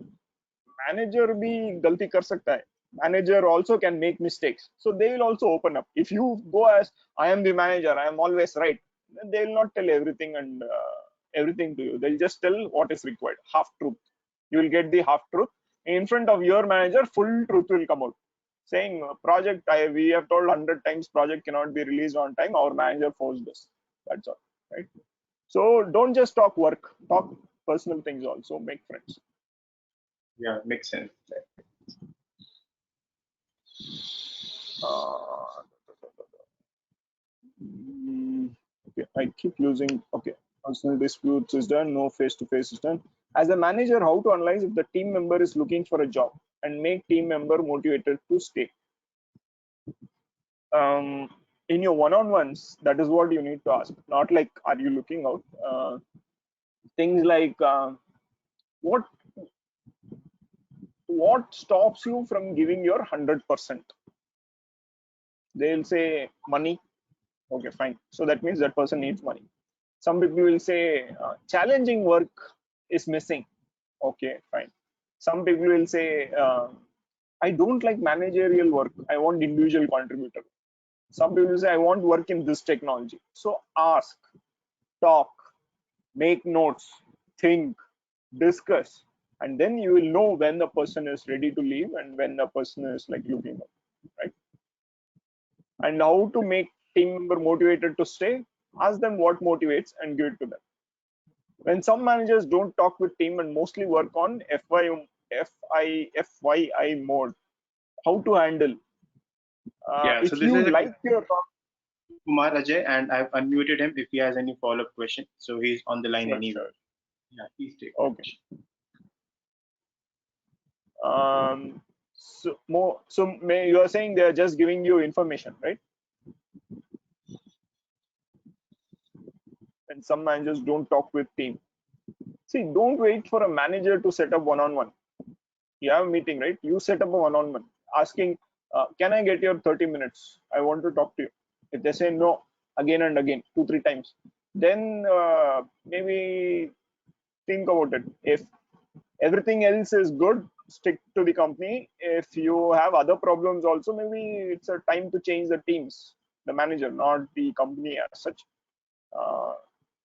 manager bhi galti kar sakta hai, manager also can make mistakes, so they will also open up. If you go as, I am the manager, I am always right, then they will not tell everything and everything to you. They'll just tell what is required, half truth. You will get the half truth. In front of your manager, full truth will come out, saying, project, we have told 100 times project cannot be released on time, our manager forced us. That's all, right? So don't just talk work, talk personal things also, make friends. Yeah, makes sense. uh, okay, I keep losing. Okay, personal disputes is done, no face to face is done. As a manager, how to analyze if the team member is looking for a job and make team member motivated to stay? In your one-on-ones, that is what you need to ask, not like, are you looking out? Things like, what stops you from giving your 100%? They'll say money. Okay, fine, so that means that person needs money. Some people will say challenging work is missing. Okay, fine. Some people will say, I don't like managerial work, I want individual contributor. Some people say, I want work in this technology. So ask, talk, make notes, think, discuss, and then you will know when the person is ready to leave and when the person is like looking up, right? And how to make team member motivated to stay? Ask them what motivates and give it to them. When some managers don't talk with team and mostly work on FYI mode, how to handle? Yeah, so If this you is a like your Kumar Ajay, and I've unmuted him if he has any follow-up question. So he's on the line sure, anyway. sure. Yeah, please take it. Okay. You are saying they are just giving you information, right? And some managers don't talk with team. See, don't wait for a manager to set up one-on-one. You have a meeting, right? You set up a one-on-one, asking, can I get your 30 minutes? I want to talk to you. If they say no again and again, 2-3 times, then maybe think about it. If everything else is good, stick to the company. If you have other problems also, maybe it's a time to change the teams, the manager, not the company as such. uh,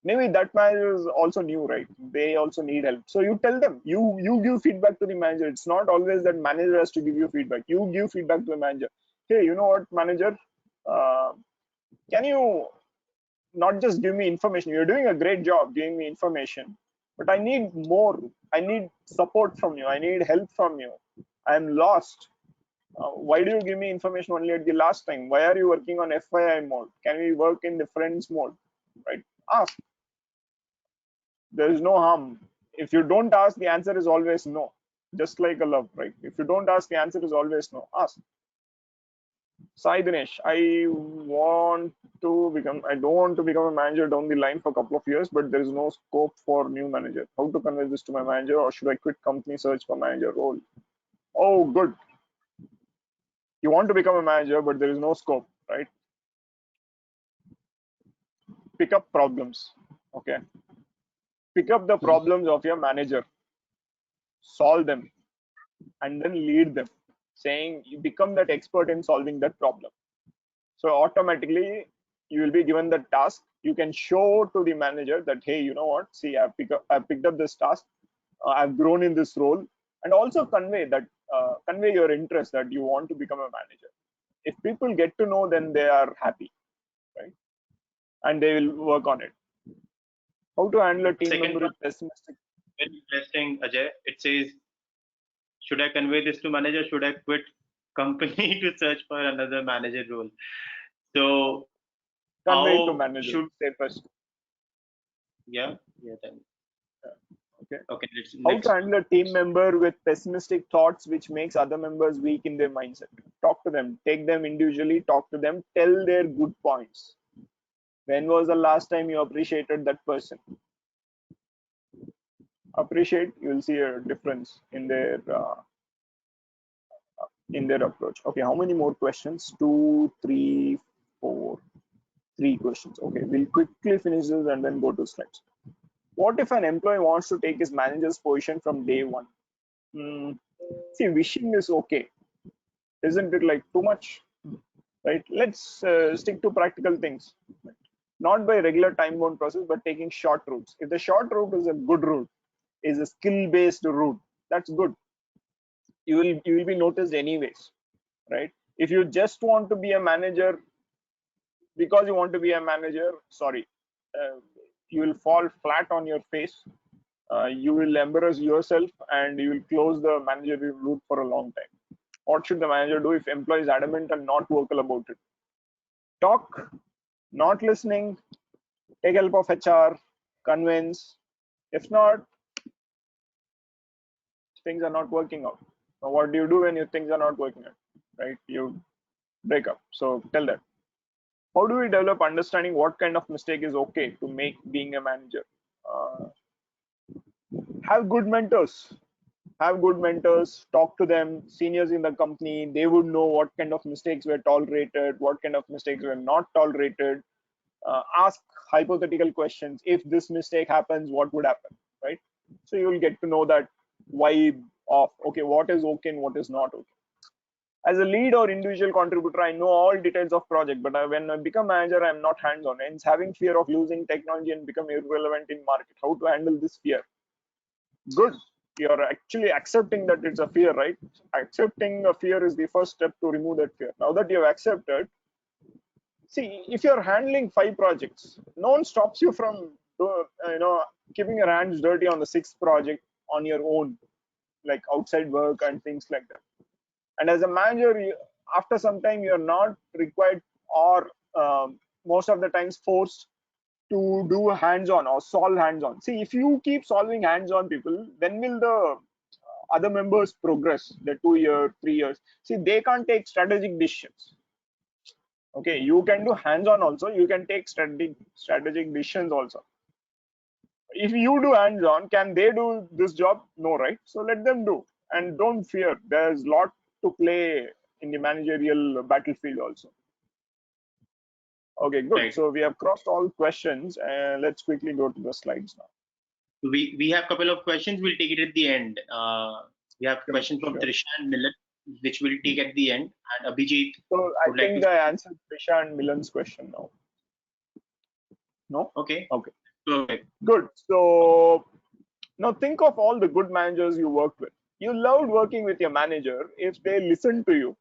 Maybe that manager is also new, right? They also need help, so you tell them, you give feedback to the manager. It's not always that manager has to give you feedback. You give feedback to the manager. Hey, you know what, manager, uh, can you not just give me information? You're doing a great job giving me information, but I need more. I need support from you, I need help from you. I'm lost. Why do you give me information only at the last time? Why are you working on FYI mode? Can we work in the friends mode, right? Ask. There is no harm. If you don't ask, the answer is always no. Just like a love, right? If you don't ask, the answer is always no. Ask. Sai Dinesh, I don't want to become a manager down the line for a couple of years, but there is no scope for new manager. How to convey this to my manager, or should I quit company, search for manager role? Oh, good. You want to become a manager, but there is no scope, right? Pick up problems. Okay. Pick up the problems of your manager, solve them, and then lead them, saying you become that expert in solving that problem. So automatically you will be given the task. You can show to the manager that, hey, you know what, see, I picked up this task, I've grown in this role. And also convey that, convey your interest that you want to become a manager. If people get to know, then they are happy, right? and they will work on it. How to handle a team Second member one, with pessimistic? very interesting, Ajay. It says, should I convey this to manager? Should I quit company to search for another manager role? So Convey it to how manager. should, Say first. yeah, yeah, then, Okay. okay, let's How to next. handle a team member with pessimistic thoughts which makes other members weak in their mindset? Talk to them. Take them individually. Talk to them. Tell their good points. When was the last time you appreciated that person? Appreciate, you will see a difference in their approach. Okay, how many more questions? 2, 3, 4, 3 questions. Okay, we'll quickly finish this and then go to slides. What if an employee wants to take his manager's position from day one? See, wishing is okay. Isn't it like too much? Right? Let's stick to practical things. Not by regular time-bound process, but taking short routes. If the short route is a good route, is a skill-based route, that's good. You will be noticed anyways, right? If you just want to be a manager because you want to be a manager, sorry, uh, you will fall flat on your face. You will embarrass yourself and you will close the managerial route for a long time. What should the manager do if employee is adamant and not vocal about it? Talk, not listening, take help of HR, convince. If not, things are not working out. Now, what do you do when your things are not working out? Right? You break up. So tell them. How do we develop understanding what kind of mistake is okay to make being a manager? Uh, have good mentors. Have good mentors. Talk to them. Seniors in the company, they would know what kind of mistakes were tolerated, what kind of mistakes were not tolerated. Ask hypothetical questions. If this mistake happens, what would happen? Right? So you will get to know that vibe of okay, what is okay and what is not okay. As a lead or individual contributor, I know all details of project, but when I become manager, I'm not hands-on. And having fear of losing technology and become irrelevant in market. How to handle this fear? Good. You're actually accepting that it's a fear, right? Accepting a fear is the first step to remove that fear. Now that you've accepted, see, if you're handling 5 projects, no one stops you from, keeping your hands dirty on the 6th project on your own, like outside work and things like that. And as a manager, after some time, you're not required or most of the times forced to do hands-on or solve hands-on. See, if you keep solving hands-on people, when will the other members progress? The 2 year, 3 years. See, they can't take strategic decisions. Okay, you can do hands-on also. You can take strategic decisions also. If you do hands-on, can they do this job? No, right? So let them do, and don't fear. There's a lot to play in the managerial battlefield also. Okay, good. Right. So we have crossed all questions, and let's quickly go to the slides now. We have a couple of questions. We'll take it at the end. We have a question from Sure. Trisha and Milan, which we'll take at the end. And Abhijit So I would like think to. I answered Trisha and Milan's question now. No? Okay. Okay. Perfect. Good. So now think of all the good managers you worked with. You loved working with your manager if they listened to you.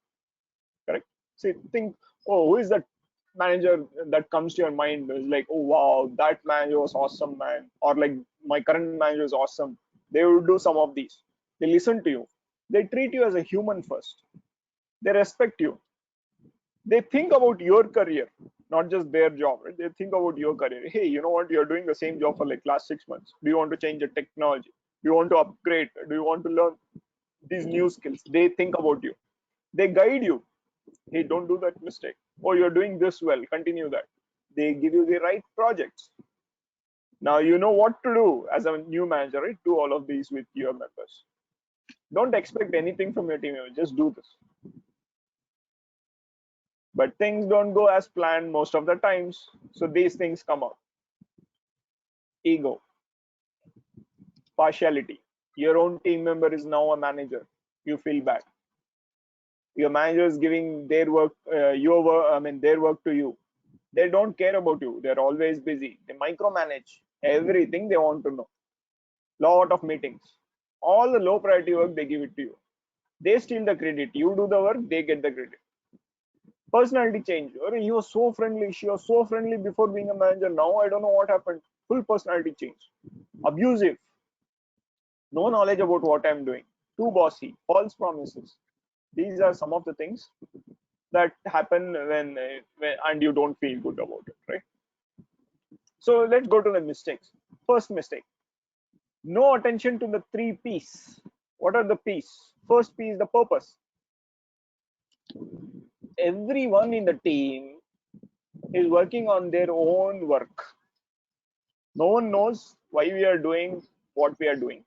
Correct? See, think, oh, who is that manager that comes to your mind? Is like, oh wow, that manager was awesome, man. Or like my current manager is awesome. They would do some of these. They listen to you. They treat you as a human first. They respect you. They think about your career, not just their job. Right? They think about your career. Hey, you know what? You're doing the same job for like last 6 months. Do you want to change the technology? Do you want to upgrade? Do you want to learn these new skills? They think about you. They guide you. Hey, don't do that mistake. Oh, you're doing this well. Continue that. They give you the right projects. Now you know what to do as a new manager, right? Do all of these with your members. Don't expect anything from your team. Just do this. But things don't go as planned most of the times. So these things come out. Ego, partiality. Your own team member is now a manager. You feel bad. Your manager is giving their work, their work to you. They don't care about you. They're always busy. They micromanage everything they want to know. Lot of meetings. All the low priority work, they give it to you. They steal the credit. You do the work, they get the credit. Personality change. He was so friendly, she was so friendly before being a manager. Now I don't know what happened. Full personality change. Abusive. No knowledge about what I'm doing. Too bossy. False promises. These are some of the things that happen when and you don't feel good about it, right? So let's go to the mistakes. First mistake: no attention to the three P's. What are the P's? First P is the purpose. Everyone in the team is working on their own work. No one knows why we are doing what we are doing.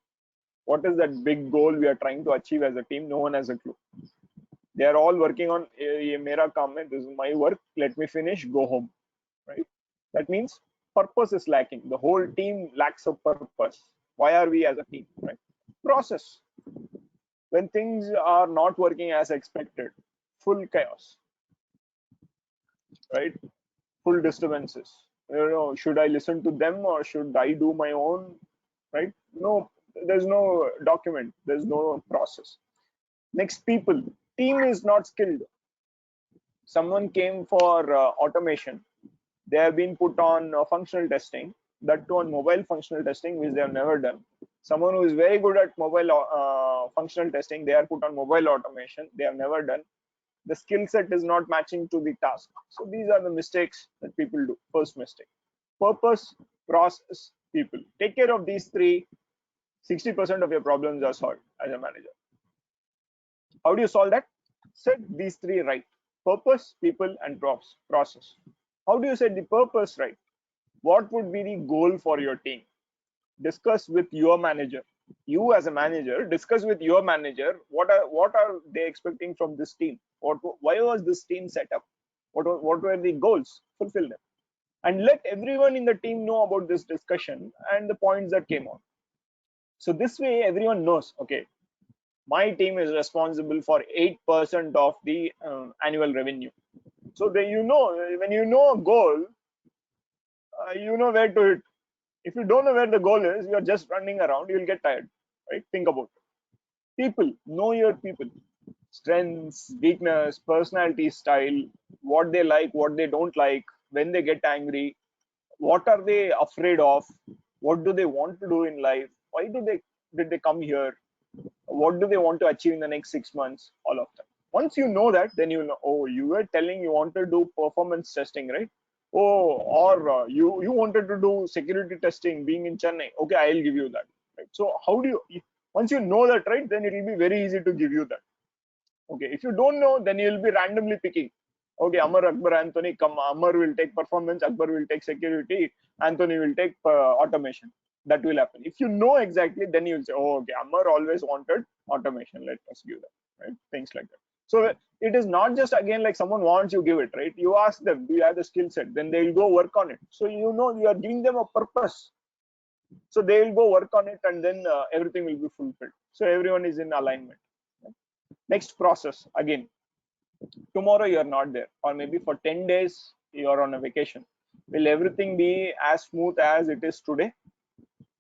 What is that big goal we are trying to achieve as a team? No one has a clue. They are all working on "Ye mera kaam hai, this is my work, let me finish, go home." Right? That means purpose is lacking. The whole team lacks a purpose. Why are we as a team? Right? Process. When things are not working as expected, full chaos, right? Full disturbances. Should I listen to them or should I do my own? Right? No, there's no document, there's no process. Next, people. Team is not skilled. Someone came for automation. They have been put on functional testing, that too on mobile functional testing, which they have never done. Someone who is very good at mobile functional testing, they are put on mobile automation, they have never done. The skill set is not matching to the task. So these are the mistakes that people do. First mistake: purpose, process, people. Take care of these three. 60% of your problems are solved as a manager. How do you solve that? Set these three right: purpose, people, and process. How do you set the purpose right? What would be the goal for your team? Discuss with your manager. You as a manager, discuss with your manager what are they expecting from this team? Why was this team set up? What were the goals? Fulfill them. And let everyone in the team know about this discussion and the points that came on. So this way everyone knows, okay, my team is responsible for 8% of the annual revenue. So when you know a goal, you know where to hit. If you don't know where the goal is, you're just running around, you'll get tired, right? Think about it. People, know your people. Strengths, weakness, personality, style, what they like, what they don't like, when they get angry, what are they afraid of, what do they want to do in life, why did they come here, what do they want to achieve in the next 6 months, all of that. Once you know that, then you know, oh, you were telling you want to do performance testing, right? Oh, or you wanted to do security testing being in Chennai. Okay, I'll give you that, right? So how do you, once you know that, right, then it will be very easy to give you that. Okay, if you don't know, then you'll be randomly picking. Okay, Amar, Akbar, Anthony, come. Amar will take performance, Akbar will take security, Anthony will take automation. That will happen. If you know exactly, then you'll say, oh, okay, Amar always wanted automation, let us give that, right? Things like that. So it is not just again like someone wants, you give it, right? You ask them, do you have the skill set? Then they'll go work on it. So you know you are giving them a purpose. So they will go work on it, and then everything will be fulfilled. So everyone is in alignment. Next, process. Again, tomorrow you are not there, or maybe for 10 days you are on a vacation. Will everything be as smooth as it is today?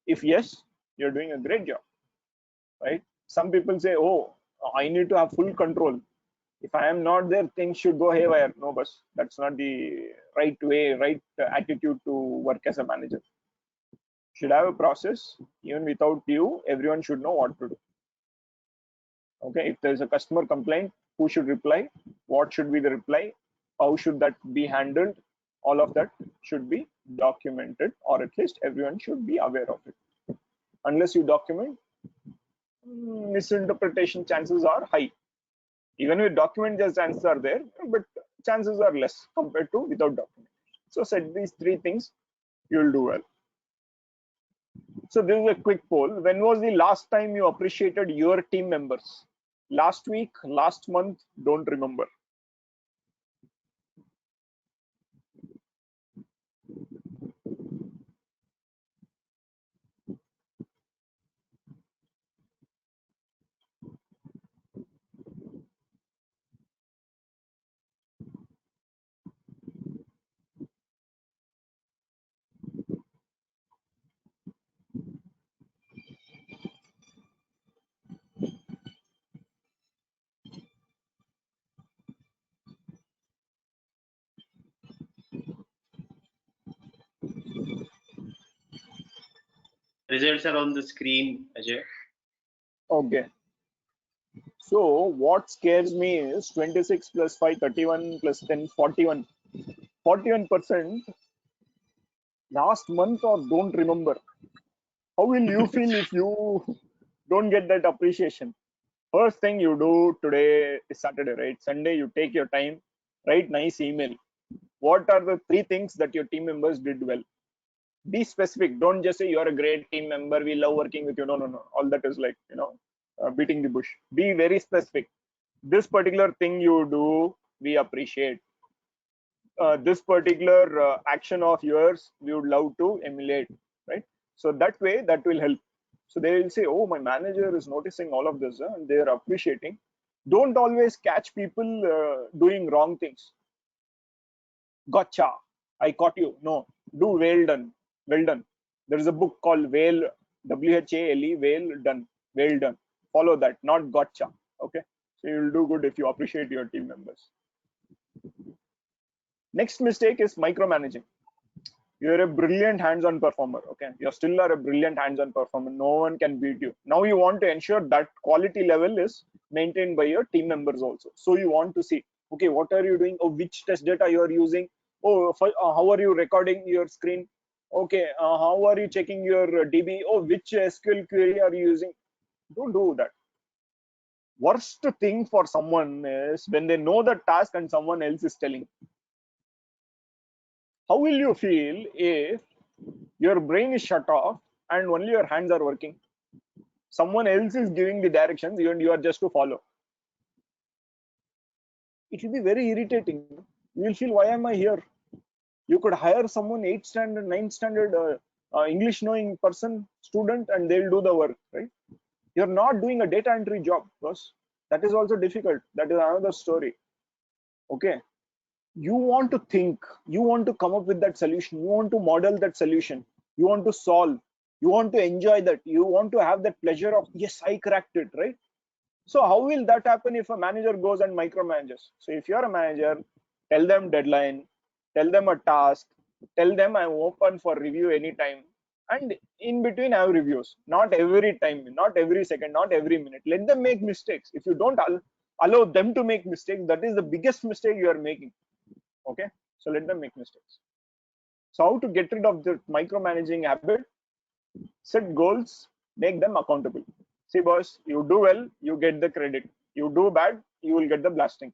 If yes, you're doing a great job, right? Some people say, oh, I need to have full control. If I am not there, things should go haywire. No, but that's not the right way, right attitude to work as a manager. Should have a process. Even without you, everyone should know what to do. Okay, if there's a customer complaint, who should reply, what should be the reply, how should that be handled, all of that should be documented, or at least everyone should be aware of it. Unless you document, misinterpretation chances are high. Even with document, the chances are there, but chances are less compared to without documentation. So set these three things, you'll do well. So this is a quick poll. When was the last time you appreciated your team members? Last week, last month, don't remember. Results are on the screen, Ajay. Okay. So what scares me is 26 plus 5, 31 plus 10, 41. 41% last month or don't remember. How will you feel if you don't get that appreciation? First thing you do today is Saturday, right? Sunday, you take your time, write nice email. What are the 3 things that your team members did well? Be specific. Don't just say you're a great team member. We love working with you. No, no, no. All that is like, beating the bush. Be very specific. This particular thing you do, we appreciate. This particular action of yours, we would love to emulate, right? So that way, that will help. So they will say, oh, my manager is noticing all of this, and they are appreciating. Don't always catch people doing wrong things. Gotcha, I caught you. No, do well done. Well done. There is a book called Whale, WHALE, Whale Done. Well done. Follow that, not gotcha. Okay. So you'll do good if you appreciate your team members. Next mistake is micromanaging. You're a brilliant hands-on performer. Okay. You still are a brilliant hands-on performer. No one can beat you. Now you want to ensure that quality level is maintained by your team members also. So you want to see, okay, what are you doing? Oh, which test data you are using? Oh, how are you recording your screen? Okay, how are you checking your DB? Oh, which SQL query are you using? Don't do that. Worst thing for someone is when they know the task and someone else is telling. How will you feel if your brain is shut off and only your hands are working? Someone else is giving the directions and you are just to follow. It will be very irritating. You will feel, why am I here? You could hire someone 8th standard, 9th standard English knowing person, student, and they'll do the work, right? You're not doing a data entry job, because that is also difficult. That is another story. Okay. You want to think, you want to come up with that solution, you want to model that solution, you want to solve, you want to enjoy that, you want to have that pleasure of, yes, I cracked it, right? So how will that happen if a manager goes and micromanages? So if you're a manager, tell them deadline, tell them a task, tell them I'm open for review anytime, and in between have reviews. Not every time, not every second, not every minute. Let them make mistakes. If you don't allow them to make mistakes, that is the biggest mistake you are making. Okay, so let them make mistakes. So how to get rid of the micromanaging habit? Set goals, make them accountable. See, boss, you do well, you get the credit. You do bad, you will get the blasting.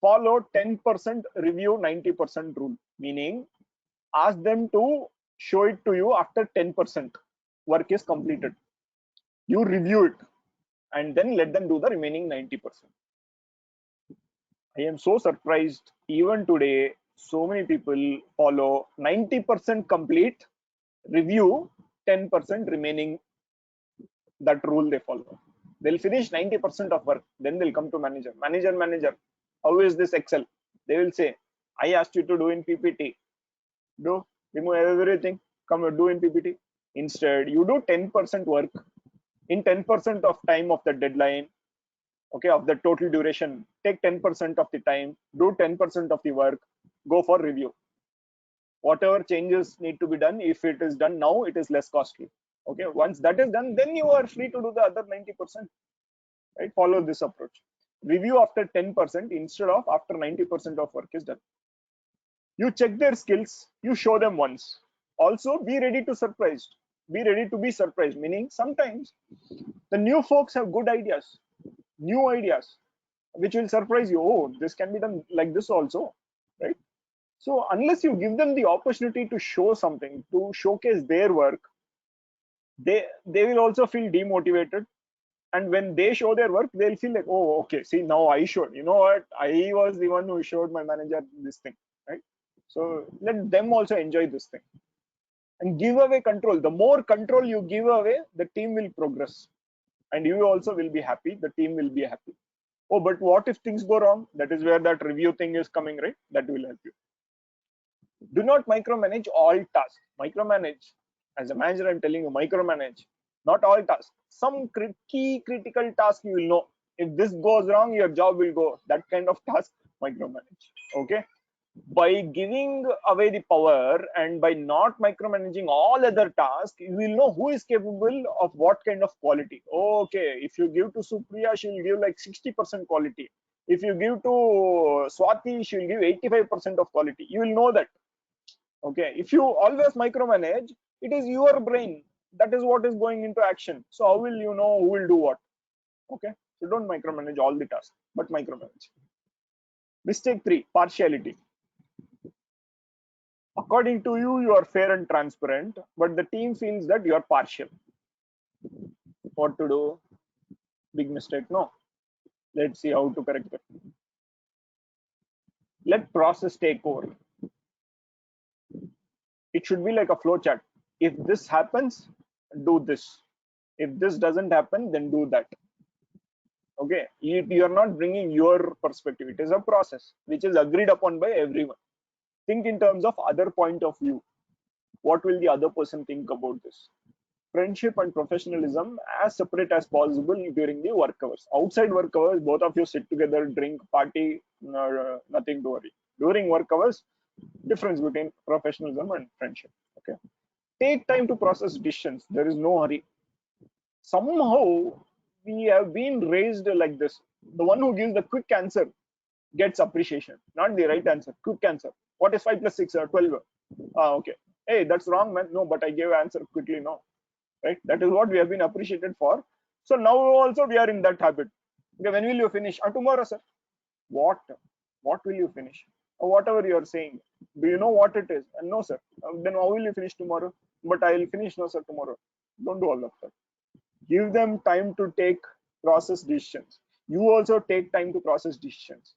Follow 10% review 90% rule, meaning ask them to show it to you after 10% work is completed. You review it and then let them do the remaining 90%. I am so surprised. Even today, so many people follow 90% complete, review 10% remaining. That rule they follow. They'll finish 90% of work, then they'll come to manager. Manager, how is this Excel? They will say, I asked you to do in PPT. Do, remove everything, come do in PPT. Instead, you do 10% work in 10% of time of the deadline. Okay, of the total duration, take 10% of the time, do 10% of the work, go for review. Whatever changes need to be done, if it is done now, it is less costly. Okay, once that is done, then you are free to do the other 90%. Right, follow this approach. Review after 10% instead of after 90% of work is done. You check their skills, you show them once. Also, be ready to surprise. Be ready to be surprised, meaning sometimes the new folks have good ideas, new ideas, which will surprise you. Oh, this can be done like this also, right? So unless you give them the opportunity to show something, to showcase their work, they will also feel demotivated. And when they show their work, they'll feel like, oh, okay, see, now I showed. You know what? I was the one who showed my manager this thing, right? So let them also enjoy this thing. And give away control. The more control you give away, the team will progress. And you also will be happy. The team will be happy. Oh, but what if things go wrong? That is where that review thing is coming, right? That will help you. Do not micromanage all tasks. Micromanage. As a manager, I'm telling you, micromanage. Not all tasks. Some key critical task you will know. If this goes wrong, your job will go. That kind of task, micromanage. Okay. By giving away the power and by not micromanaging all other tasks, you will know who is capable of what kind of quality. Okay, if you give to Supriya, she will give like 60% quality. If you give to Swati, she will give 85% of quality. You will know that. Okay, if you always micromanage, it is your brain that is what is going into action. So how will you know who will do what? Okay, so don't micromanage all the tasks, but micromanage. Mistake 3, partiality. According to you, you are fair and transparent, but the team feels that you are partial. What to do? Big mistake, no? Let's see how to correct it. Let process take over. It should be like a flow chart. If this happens, do this. If this doesn't happen, then do that. Okay, you are not bringing your perspective. It is a process which is agreed upon by everyone. Think in terms of other point of view. What will the other person think about this? Friendship and professionalism as separate as possible during the work hours. Outside work hours, both of you sit together, drink, party, nothing to worry. During work hours, difference between professionalism and friendship. Okay, take time to process decisions. There is no hurry. Somehow we have been raised like this. The one who gives the quick answer gets appreciation, not the right answer. Quick answer. What is 5 plus 6 or 12? Okay. Hey, that's wrong, man. No, but I gave answer quickly. No, right? That is what we have been appreciated for. So now also we are in that habit. Okay, when will you finish? Tomorrow, sir. What? What will you finish? Or whatever you are saying. Do you know what it is? No, sir. Then how will you finish tomorrow? But I will finish, no, sir, tomorrow. Don't do all of that. Give them time to take process decisions. You also take time to process decisions.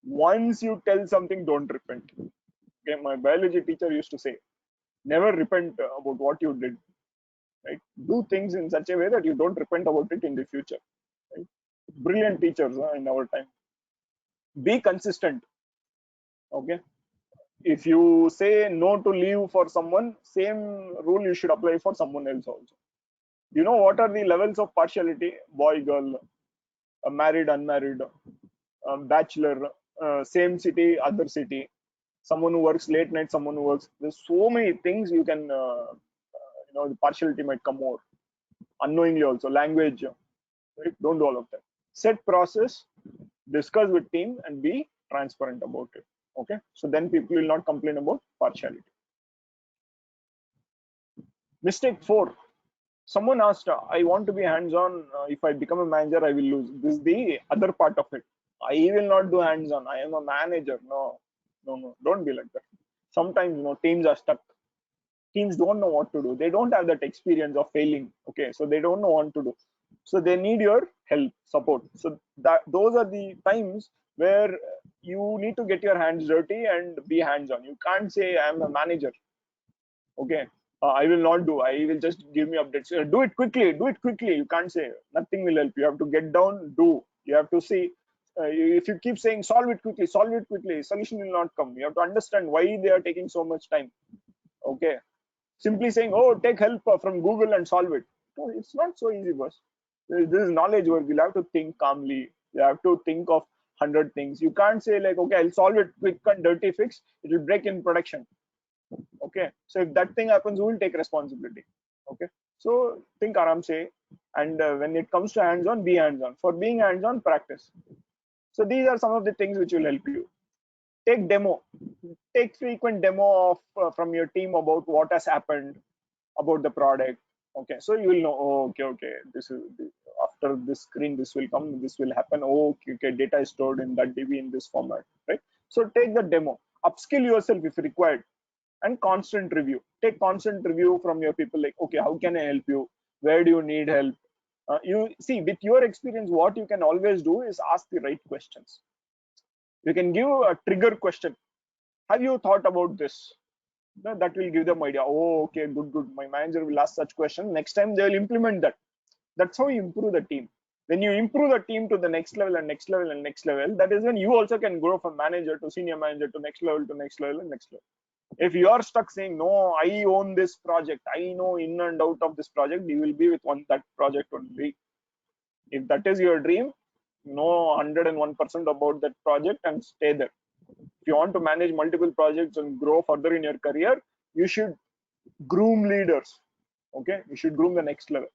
Once you tell something, don't repent. Okay, my biology teacher used to say, never repent about what you did. Right? Do things in such a way that you don't repent about it in the future. Right? Brilliant teachers in our time. Be consistent. Okay. If you say no to leave for someone, same rule you should apply for someone else also. You know what are the levels of partiality? Boy, girl, married, unmarried, bachelor, same city, other city, someone who works late night, someone who works. There's so many things you can, the partiality might come more unknowingly also. Language, right? Don't do all of that. Set process, discuss with team, and be transparent about it. Okay, so then people will not complain about partiality. Mistake 4. Someone asked, I want to be hands-on. If I become a manager, I will lose. This is the other part of it. I will not do hands-on. I am a manager. No, no, no. Don't be like that. Sometimes, teams are stuck. Teams don't know what to do. They don't have that experience of failing. Okay, so they don't know what to do. So they need your help, support. So those are the times where you need to get your hands dirty and be hands-on. You can't say I'm a manager. Okay, I will not do. I will just give me updates. Do it quickly. Do it quickly. You can't say nothing will help. You have to get down. Do. You have to see. If you keep saying solve it quickly, solution will not come. You have to understand why they are taking so much time. Okay, simply saying, oh, take help from Google and solve it. No, it's not so easy, boss. This is knowledge work. You'll have to think calmly. You have to think of 100 things. You can't say like, okay, I'll solve it quick and dirty fix. It will break in production. Okay, so if that thing happens, who will take responsibility? Okay, so think aram say, and when it comes to hands-on, be hands-on. For being hands-on, practice. So these are some of the things which will help you. Take demo. Take frequent demo of from your team about what has happened, about the product. Okay, so you will know. Oh, okay, this is after this screen, this will come, this will happen. Oh, okay, data is stored in that DB in this format, right? So take the demo, upskill yourself if required, and constant review. Take constant review from your people. Like, okay, how can I help you? Where do you need help? You see, with your experience, what you can always do is ask the right questions. You can give a trigger question. Have you thought about this? That will give them idea. Oh, okay, good. My manager will ask such question. Next time they will implement that. That's how you improve the team. When you improve the team to the next level and next level and next level, that is when you also can grow from manager to senior manager to next level to next level and next level. If you are stuck saying, no, I own this project, I know in and out of this project, you will be with that project only. If that is your dream, know 101% about that project and stay there. If you want to manage multiple projects and grow further in your career, you should groom leaders. Okay, you should groom the next level.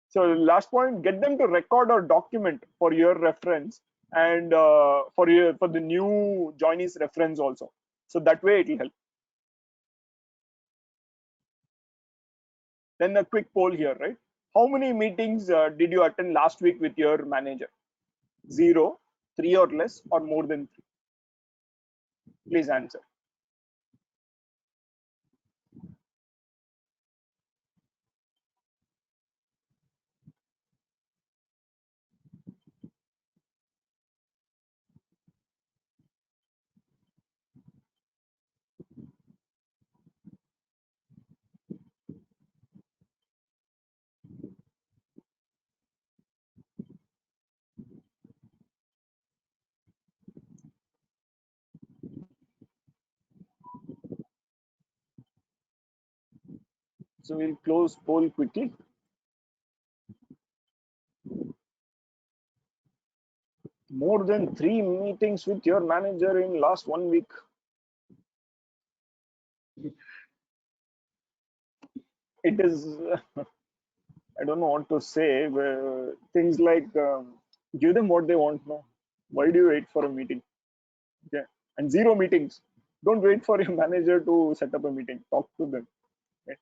So last point, get them to record or document for your reference and for the new joinees reference also. So that way it will help. Then a quick poll here, right? How many meetings did you attend last week with your manager? 0, 3 or less, or more than 3? Please answer. So we'll close poll quickly. More than 3 meetings with your manager in last 1 week. It is, I don't know what to say. Things like give them what they want now. Why do you wait for a meeting? Okay, and 0 meetings. Don't wait for your manager to set up a meeting. Talk to them. Okay.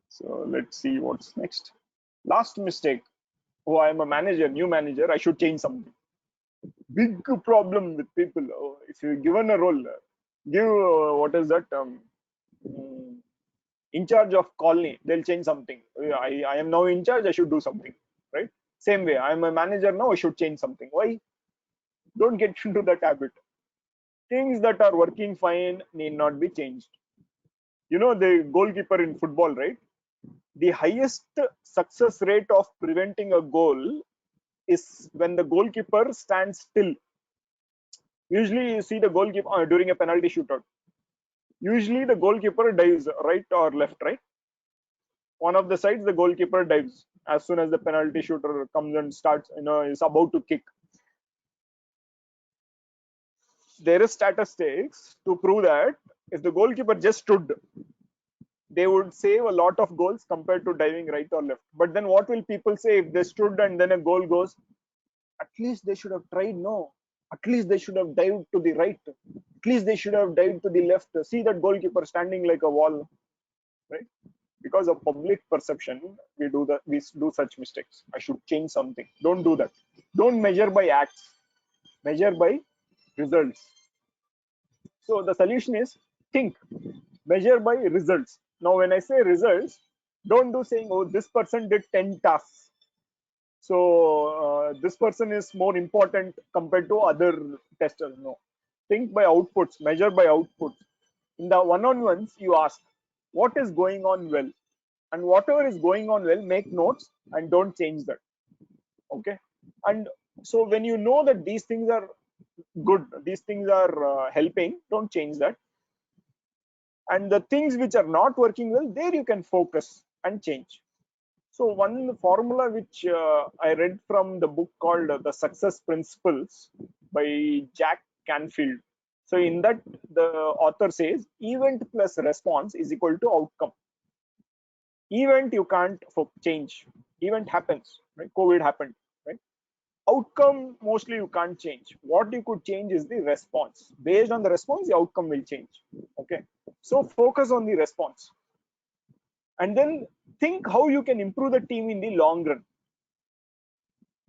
So let's see what's next. Last mistake. Oh, I'm a manager, new manager. I should change something. Big problem with people. Oh, if you're given a role, give what is that? In charge of colony, they'll change something. I am now in charge. I should do something, right? Same way, I'm a manager now. I should change something. Why? Don't get into that habit. Things that are working fine need not be changed. You know the goalkeeper in football, right? The highest success rate of preventing a goal is when the goalkeeper stands still. Usually, you see the goalkeeper during a penalty shootout. Usually, the goalkeeper dives right or left, right? One of the sides, the goalkeeper dives as soon as the penalty shooter comes and starts, is about to kick. There is statistics to prove that if the goalkeeper just stood, they would save a lot of goals compared to diving right or left. But then what will people say if they stood and then a goal goes? At least they should have tried. No, at least they should have dived to the right. At least they should have dived to the left. See that goalkeeper standing like a wall, right? Because of public perception, we do such mistakes. I should change something. Don't do that. Don't measure by acts. Measure by results. So the solution is think, measure by results. Now, when I say results, don't do saying, oh, this person did 10 tasks. So this person is more important compared to other testers. No. Think by outputs, measure by outputs. In the one-on-ones, you ask, what is going on well? And whatever is going on well, make notes and don't change that. Okay. And so when you know that these things are good, these things are helping, don't change that. And the things which are not working well, there you can focus and change. So one formula which I read from the book called The Success Principles by Jack Canfield. So in that, the author says event plus response is equal to outcome. Event you can't change. Event happens, right? COVID happened, right? Outcome mostly you can't change. What you could change is the response. Based on the response, the outcome will change. Okay. So focus on the response. And then think how you can improve the team in the long run.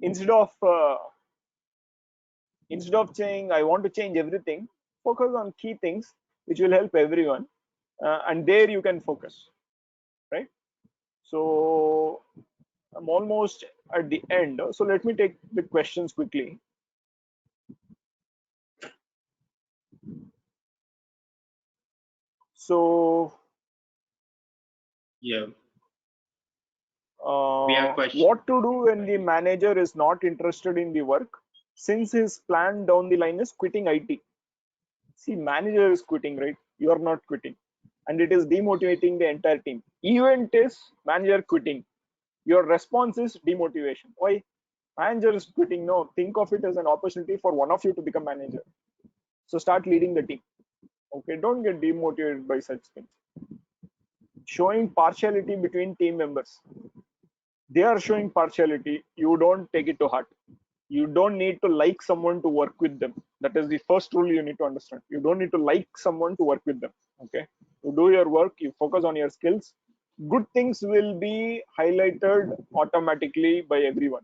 Instead of saying I want to change everything, focus on key things which will help everyone, and there you can focus, right? So I'm almost at the end. So let me take the questions quickly. So Yeah. We have questions. what to do when the manager is not interested in the work, since his plan down the line is quitting IT? See, manager is quitting, right? You are not quitting, and it is demotivating the entire team. Event is manager quitting. Your response is demotivation. Why? Manager is quitting. No, think of it as an opportunity for one of you to become manager. So start leading the team. Okay, don't get demotivated by such things. Showing partiality between team members. They are showing partiality. You don't take it to heart. You don't need to like someone to work with them. That is the first rule you need to understand. You don't need to like someone to work with them. Okay, you do your work, you focus on your skills. Good things will be highlighted automatically by everyone.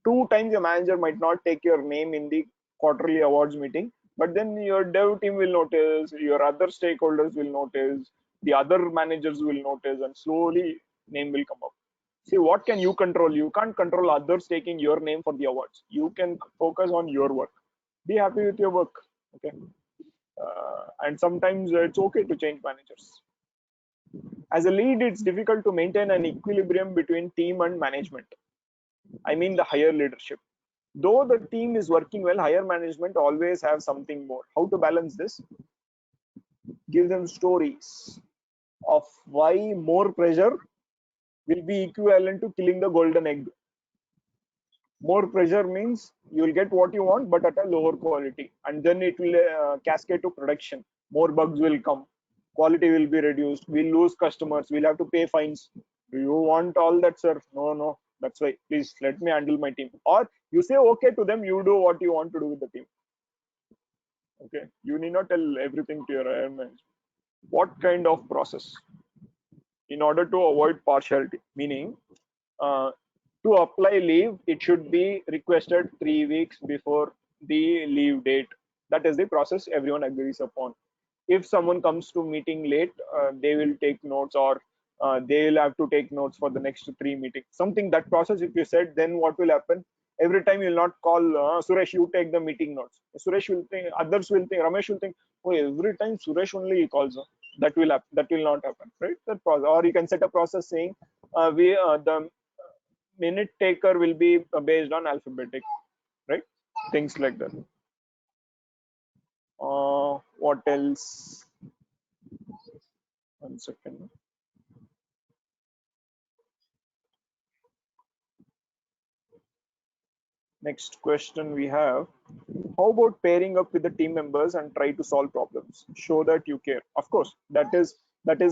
Two times your manager might not take your name in the quarterly awards meeting, but then your dev team will notice, your other stakeholders will notice, the other managers will notice, and slowly name will come up. See, what can you control? You can't control others taking your name for the awards. You can focus on your work. Be happy with your work. Okay. And sometimes it's okay to change managers. As a lead, it's difficult to maintain an equilibrium between team and management. I mean, the higher leadership. Though the team is working well, higher management always have something more. How to balance this? Give them stories of why more pressure will be equivalent to killing the golden egg. More pressure means you will get what you want, but at a lower quality, and then it will cascade to production. More bugs will come, quality will be reduced, we'll lose customers, we'll have to pay fines. Do you want all that, sir? No, that's why please let me handle my team. Or you say okay to them, you do what you want to do with the team. Okay, you need not tell everything to your higher management. What kind of process? In order to avoid partiality, meaning uh, to apply leave, it should be requested 3 weeks before the leave date. That is the process everyone agrees upon. If someone comes to meeting late, they will take notes, or they will have to take notes for the next 3 meetings. Something that process, if you said, then what will happen? Every time you'll not call Suresh, you take the meeting notes. Suresh will think, others will think, Ramesh will think, oh, every time Suresh only he calls. That will happen. That will not happen, right? That process. Or you can set a process saying the minute taker will be based on alphabetic, right? Things like that. What else? 1 second. Next question we have: how about pairing up with the team members and try to solve problems? Show that you care. Of course, that is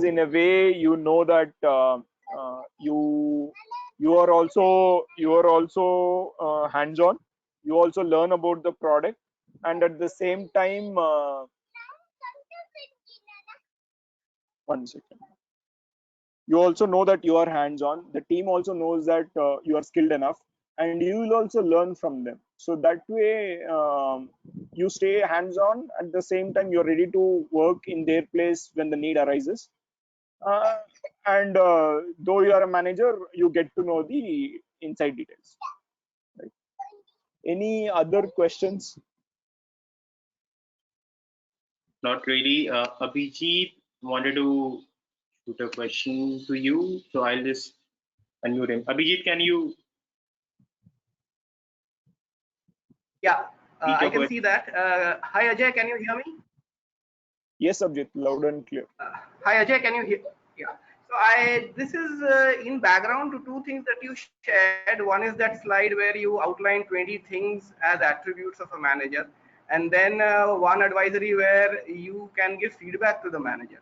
in a way, you know that you are also hands-on. You also learn about the product, and at the same time, 1 second. You also know that you are hands-on. The team also knows that you are skilled enough, and you will also learn from them. So that way, you stay hands-on. At the same time, you're ready to work in their place when the need arises. uh, and though you are a manager, you get to know the inside details, right? Any other questions? Not really. Abhijit wanted to shoot a question to you, so I'll just unmute him. Abhijit, can you Yeah, repeat I your can question? see that. Hi Ajay, can you hear me? Yes, Abhijit, loud and clear. Hi Ajay, can you hear? Yeah. So this is in background to two things that you shared. One is that slide where you outline 20 things as attributes of a manager, and then one advisory where you can give feedback to the manager.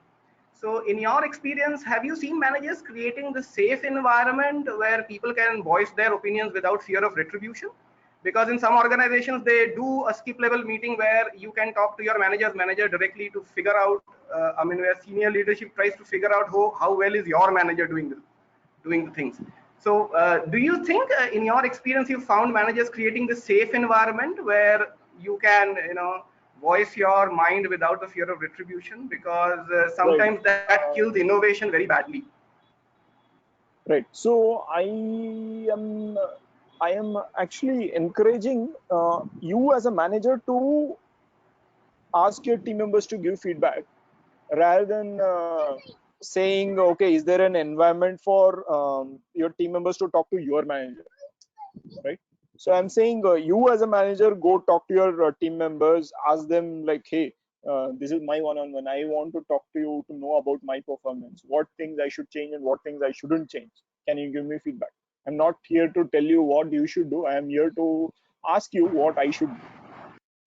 So in your experience, have you seen managers creating the safe environment where people can voice their opinions without fear of retribution? Because in some organizations, they do a skip level meeting where you can talk to your manager's manager directly to figure out, I mean, where senior leadership tries to figure out how well is your manager doing the things. So do you think in your experience, you found managers creating the safe environment where you can, voice your mind without the fear of retribution? Because Right. sometimes that kills innovation very badly. Right. So am I am actually encouraging you as a manager to ask your team members to give feedback, rather than saying, okay, is there an environment for your team members to talk to your manager, right? So I'm saying, you as a manager, go talk to your team members, ask them like, hey, this is my one-on-one. I want to talk to you to know about my performance, what things I should change and what things I shouldn't change. Can you give me feedback? I'm not here to tell you what you should do. I am here to ask you what I should do,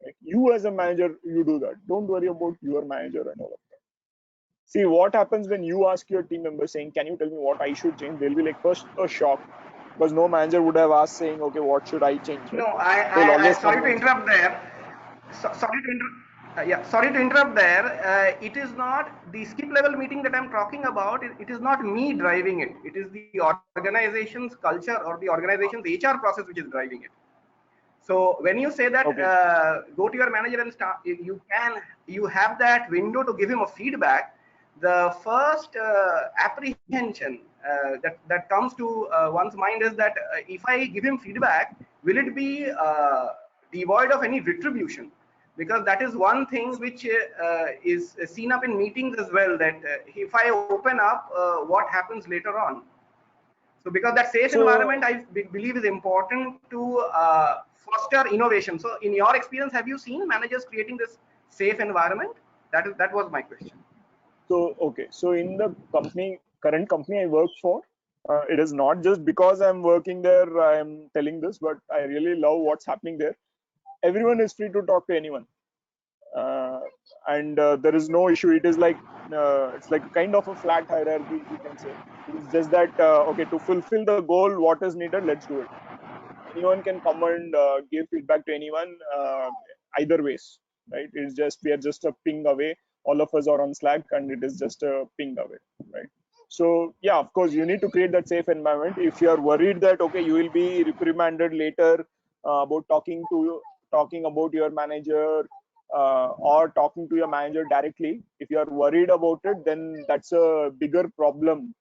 Right? You as a manager, you do that. Don't worry about your manager and all of that. See what happens when you ask your team member saying, "Can you tell me what I should change?" They'll be like first a shock because no manager would have asked saying, "Okay, what should I change?" Right? No, They'll I always sorry come to and say, interrupt there. Sorry to interrupt. Yeah, sorry to interrupt there. It is not the skip level meeting that I'm talking about. It is not me driving it. It is the organization's culture or the organization's HR process which is driving it. So when you say that "Okay, go to your manager and start, you have that window to give him a feedback. The first apprehension that comes to one's mind is that if I give him feedback, will it be devoid of any retribution? Because that is one thing which is seen up in meetings as well. That if I open up, what happens later on? So because that safe so environment, I believe is important to foster innovation. So in your experience, have you seen managers creating this safe environment? That was my question. so in the current company I work for, it is not just because I'm working there I'm telling this, but I really love what's happening there. Everyone is free to talk to anyone, uh, and there is no issue. It is like it's like kind of a flat hierarchy, you can say. It is just that okay, to fulfill the goal, what is needed, let's do it. Anyone can come and give feedback to anyone, either ways, right? It's just we are just a ping away. All of us are on Slack, and it is just a ping away, right? So yeah, of course, you need to create that safe environment. If you are worried that okay, you will be reprimanded later about talking about your manager or talking to your manager directly, if you are worried about it, then that's a bigger problem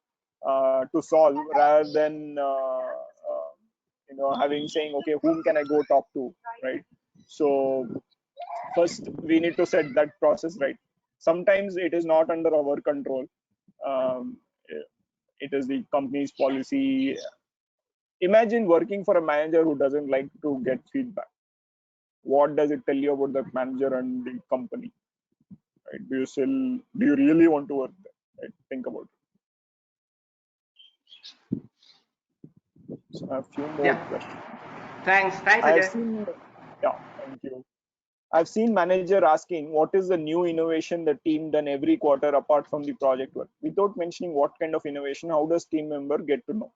to solve rather than having saying okay, whom can I go talk to, right? So first we need to set that process right. Sometimes it is not under our control. um, it is the company's policy. Imagine working for a manager who doesn't like to get feedback. What does it tell you about the manager and the company, right? Do you really want to work there, right? Think about it. So I have few more Yeah. questions. Thanks, I have Ajay. seen, yeah, thank you. I've seen manager asking what is the new innovation the team done every quarter apart from the project work, without mentioning what kind of innovation. How does team member get to know?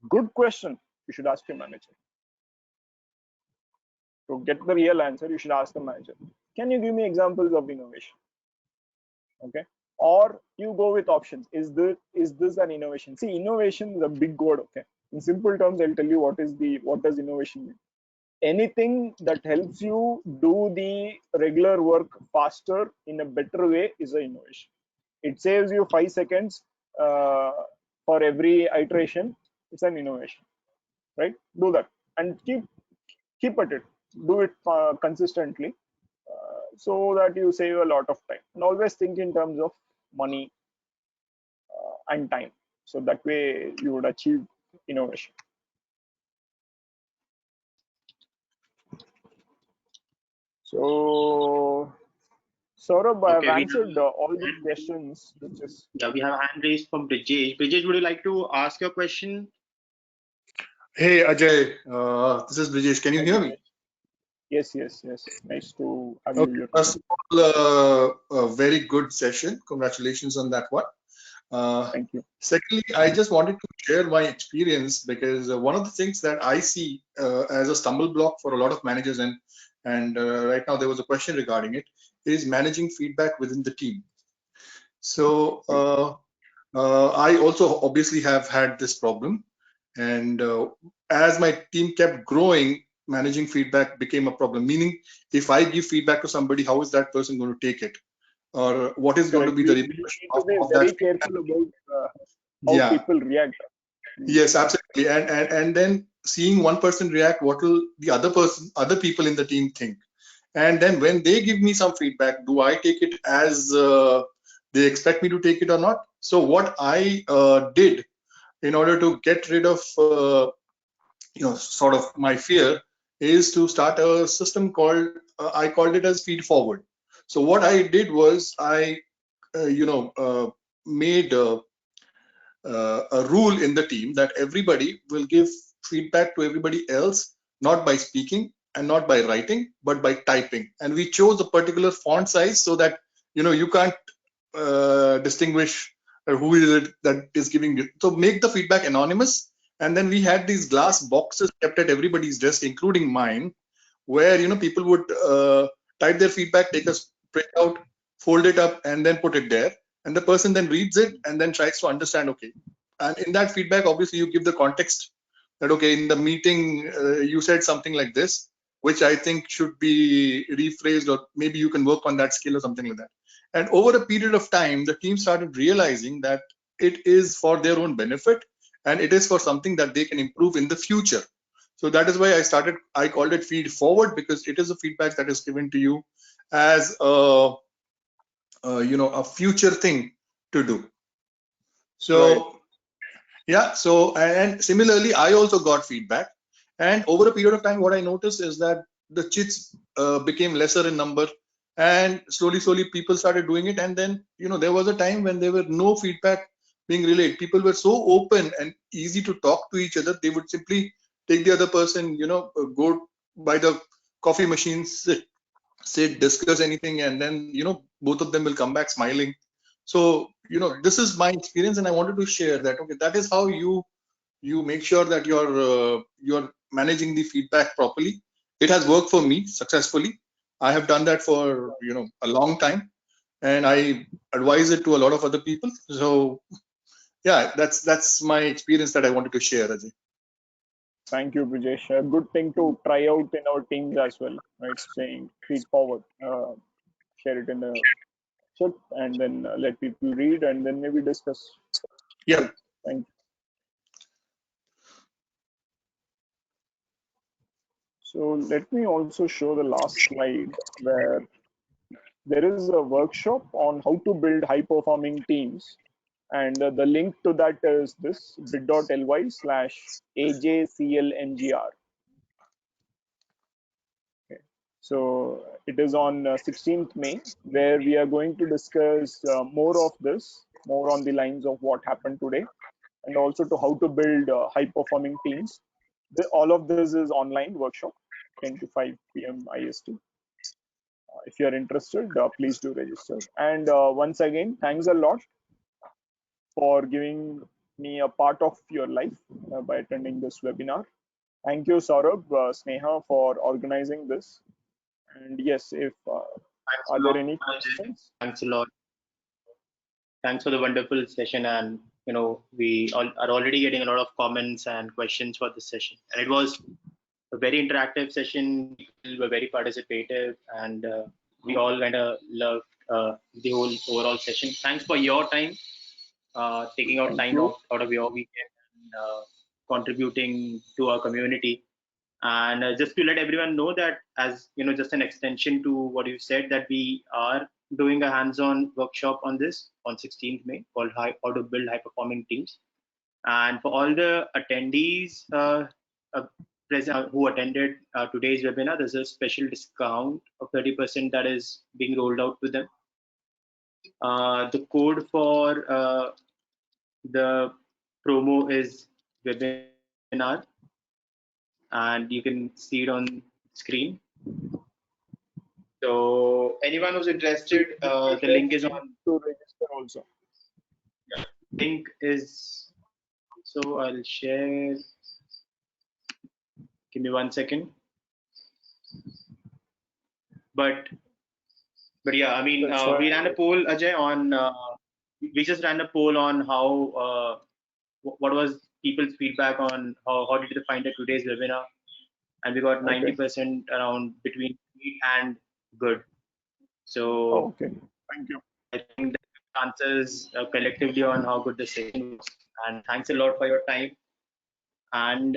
Good question. You should ask your manager. To get the real answer, you should ask the manager. Can you give me examples of innovation? Okay. Or you go with options. Is this an innovation? See, innovation is a big word. Okay. In simple terms, I'll tell you what does innovation mean. Anything that helps you do the regular work faster in a better way is an innovation. It saves you 5 seconds uh, for every iteration. It's an innovation, right? Do that and keep at it. Do it consistently so that you save a lot of time. And always think in terms of money and time. So that way you would achieve innovation. So Saurabh, I have Okay, answered all these questions, which is we have hand raised from Brijesh. Brijesh, would you like to ask your question? Hey Ajay, this is Brijesh. Can you hi, hear me? Brijesh. Yes. Nice to have you Okay. here. First of all, a very good session. Congratulations on that one. Thank you. Secondly, I just wanted to share my experience because one of the things that I see as a stumble block for a lot of managers, and right now there was a question regarding it, is managing feedback within the team. So I also obviously have had this problem, and as my team kept growing, managing feedback became a problem. Meaning, if I give feedback to somebody, how is that person going to take it, or what is going to Correct. be the We repercussion need to be of that very feedback? careful about how Yeah, people react. Mm, yes, absolutely. And then seeing one person react, what will the other people in the team think? And then when they give me some feedback, do I take it as they expect me to take it or not? So what I did in order to get rid of sort of my fear is to start a system called I called it as feed forward. So what I did was I made a rule in the team that everybody will give feedback to everybody else, not by speaking, and not by writing, but by typing. And we chose a particular font size so that you can't distinguish who is it that is giving you. So make the feedback anonymous. And then we had these glass boxes kept at everybody's desk, including mine, where people would type their feedback, take a print out, fold it up, and then put it there. And the person then reads it and then tries to understand. Okay, and in that feedback, obviously, you give the context that okay, in the meeting you said something like this, which I think should be rephrased, or maybe you can work on that skill or something like that. And over a period of time, the team started realizing that it is for their own benefit and it is for something that they can improve in the future. So that is why I called it feed forward, because it is a feedback that is given to you as a future thing to do. So Right. yeah, so and similarly, I also got feedback, and over a period of time, what I noticed is that the chits became lesser in number, and slowly, people started doing it. And then there was a time when there were no feedback being relayed. People were so open and easy to talk to each other. They would simply take the other person, go by the coffee machine, sit, discuss anything, and then both of them will come back smiling. So this is my experience, and I wanted to share that. Okay, that is how you make sure that you're managing the feedback properly. It has worked for me successfully. I have done that for a long time, and I advise it to a lot of other people. So yeah, that's my experience that I wanted to share, Ajay. Thank you, Brijesh. A good thing to try out in our teams as well, right? Saying feed forward, share it in the chat, and then let people read, and then maybe discuss. Yeah. Good. Thank you. So let me also show the last slide where there is a workshop on how to build high performing teams. And the link to that is this bit.ly/AJCLMGR. Okay. So it is on 16th May, where we are going to discuss more of this, more on the lines of what happened today, and also to how to build high performing teams. All of this is online workshop, 10 to 5 p.m. IST. If you are interested, please do register. And once again, thanks a lot for giving me a part of your life by attending this webinar. Thank you, Saurabh, Sneha, for organizing this. And yes, if Thanks a are there lot, any Ajay. questions? Thanks a lot. Thanks for the wonderful session, and we are already getting a lot of comments and questions for this session. And it was a very interactive session. People were very participative, and we all kind of loved the whole overall session. Thanks for your time, taking out Thank time you. out of your weekend and contributing to our community. And just to let everyone know that, as just an extension to what you said, that we are doing a hands-on workshop on this on 16th May called how to build high-performing teams. And for all the attendees uh, who attended today's webinar, there's a special discount of 30% that is being rolled out to them. The code for the promo is webinar, and you can see it on screen. So anyone who's interested, the link is on. To register also. Yeah, link is. So I'll share. Give me 1 second. But yeah, I mean, That's why. we ran a poll, Ajay, on. We just ran a poll on how what was people's feedback on how did they find today's webinar, and we got Okay. 90% around between great and good. So Okay. Thank you. I think that answers collectively on how good the session was. And thanks a lot for your time. And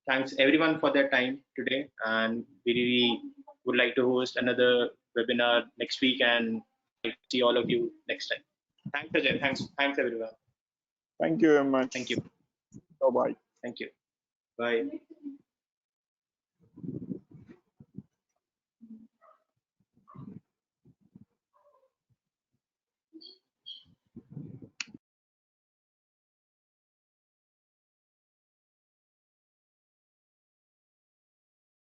thanks everyone for their time today. And we really would like to host another webinar next week and see all of you next time. Thanks, Ajay. Thanks everyone. Thank you very much. Thank you. Bye bye. Thank you. Bye.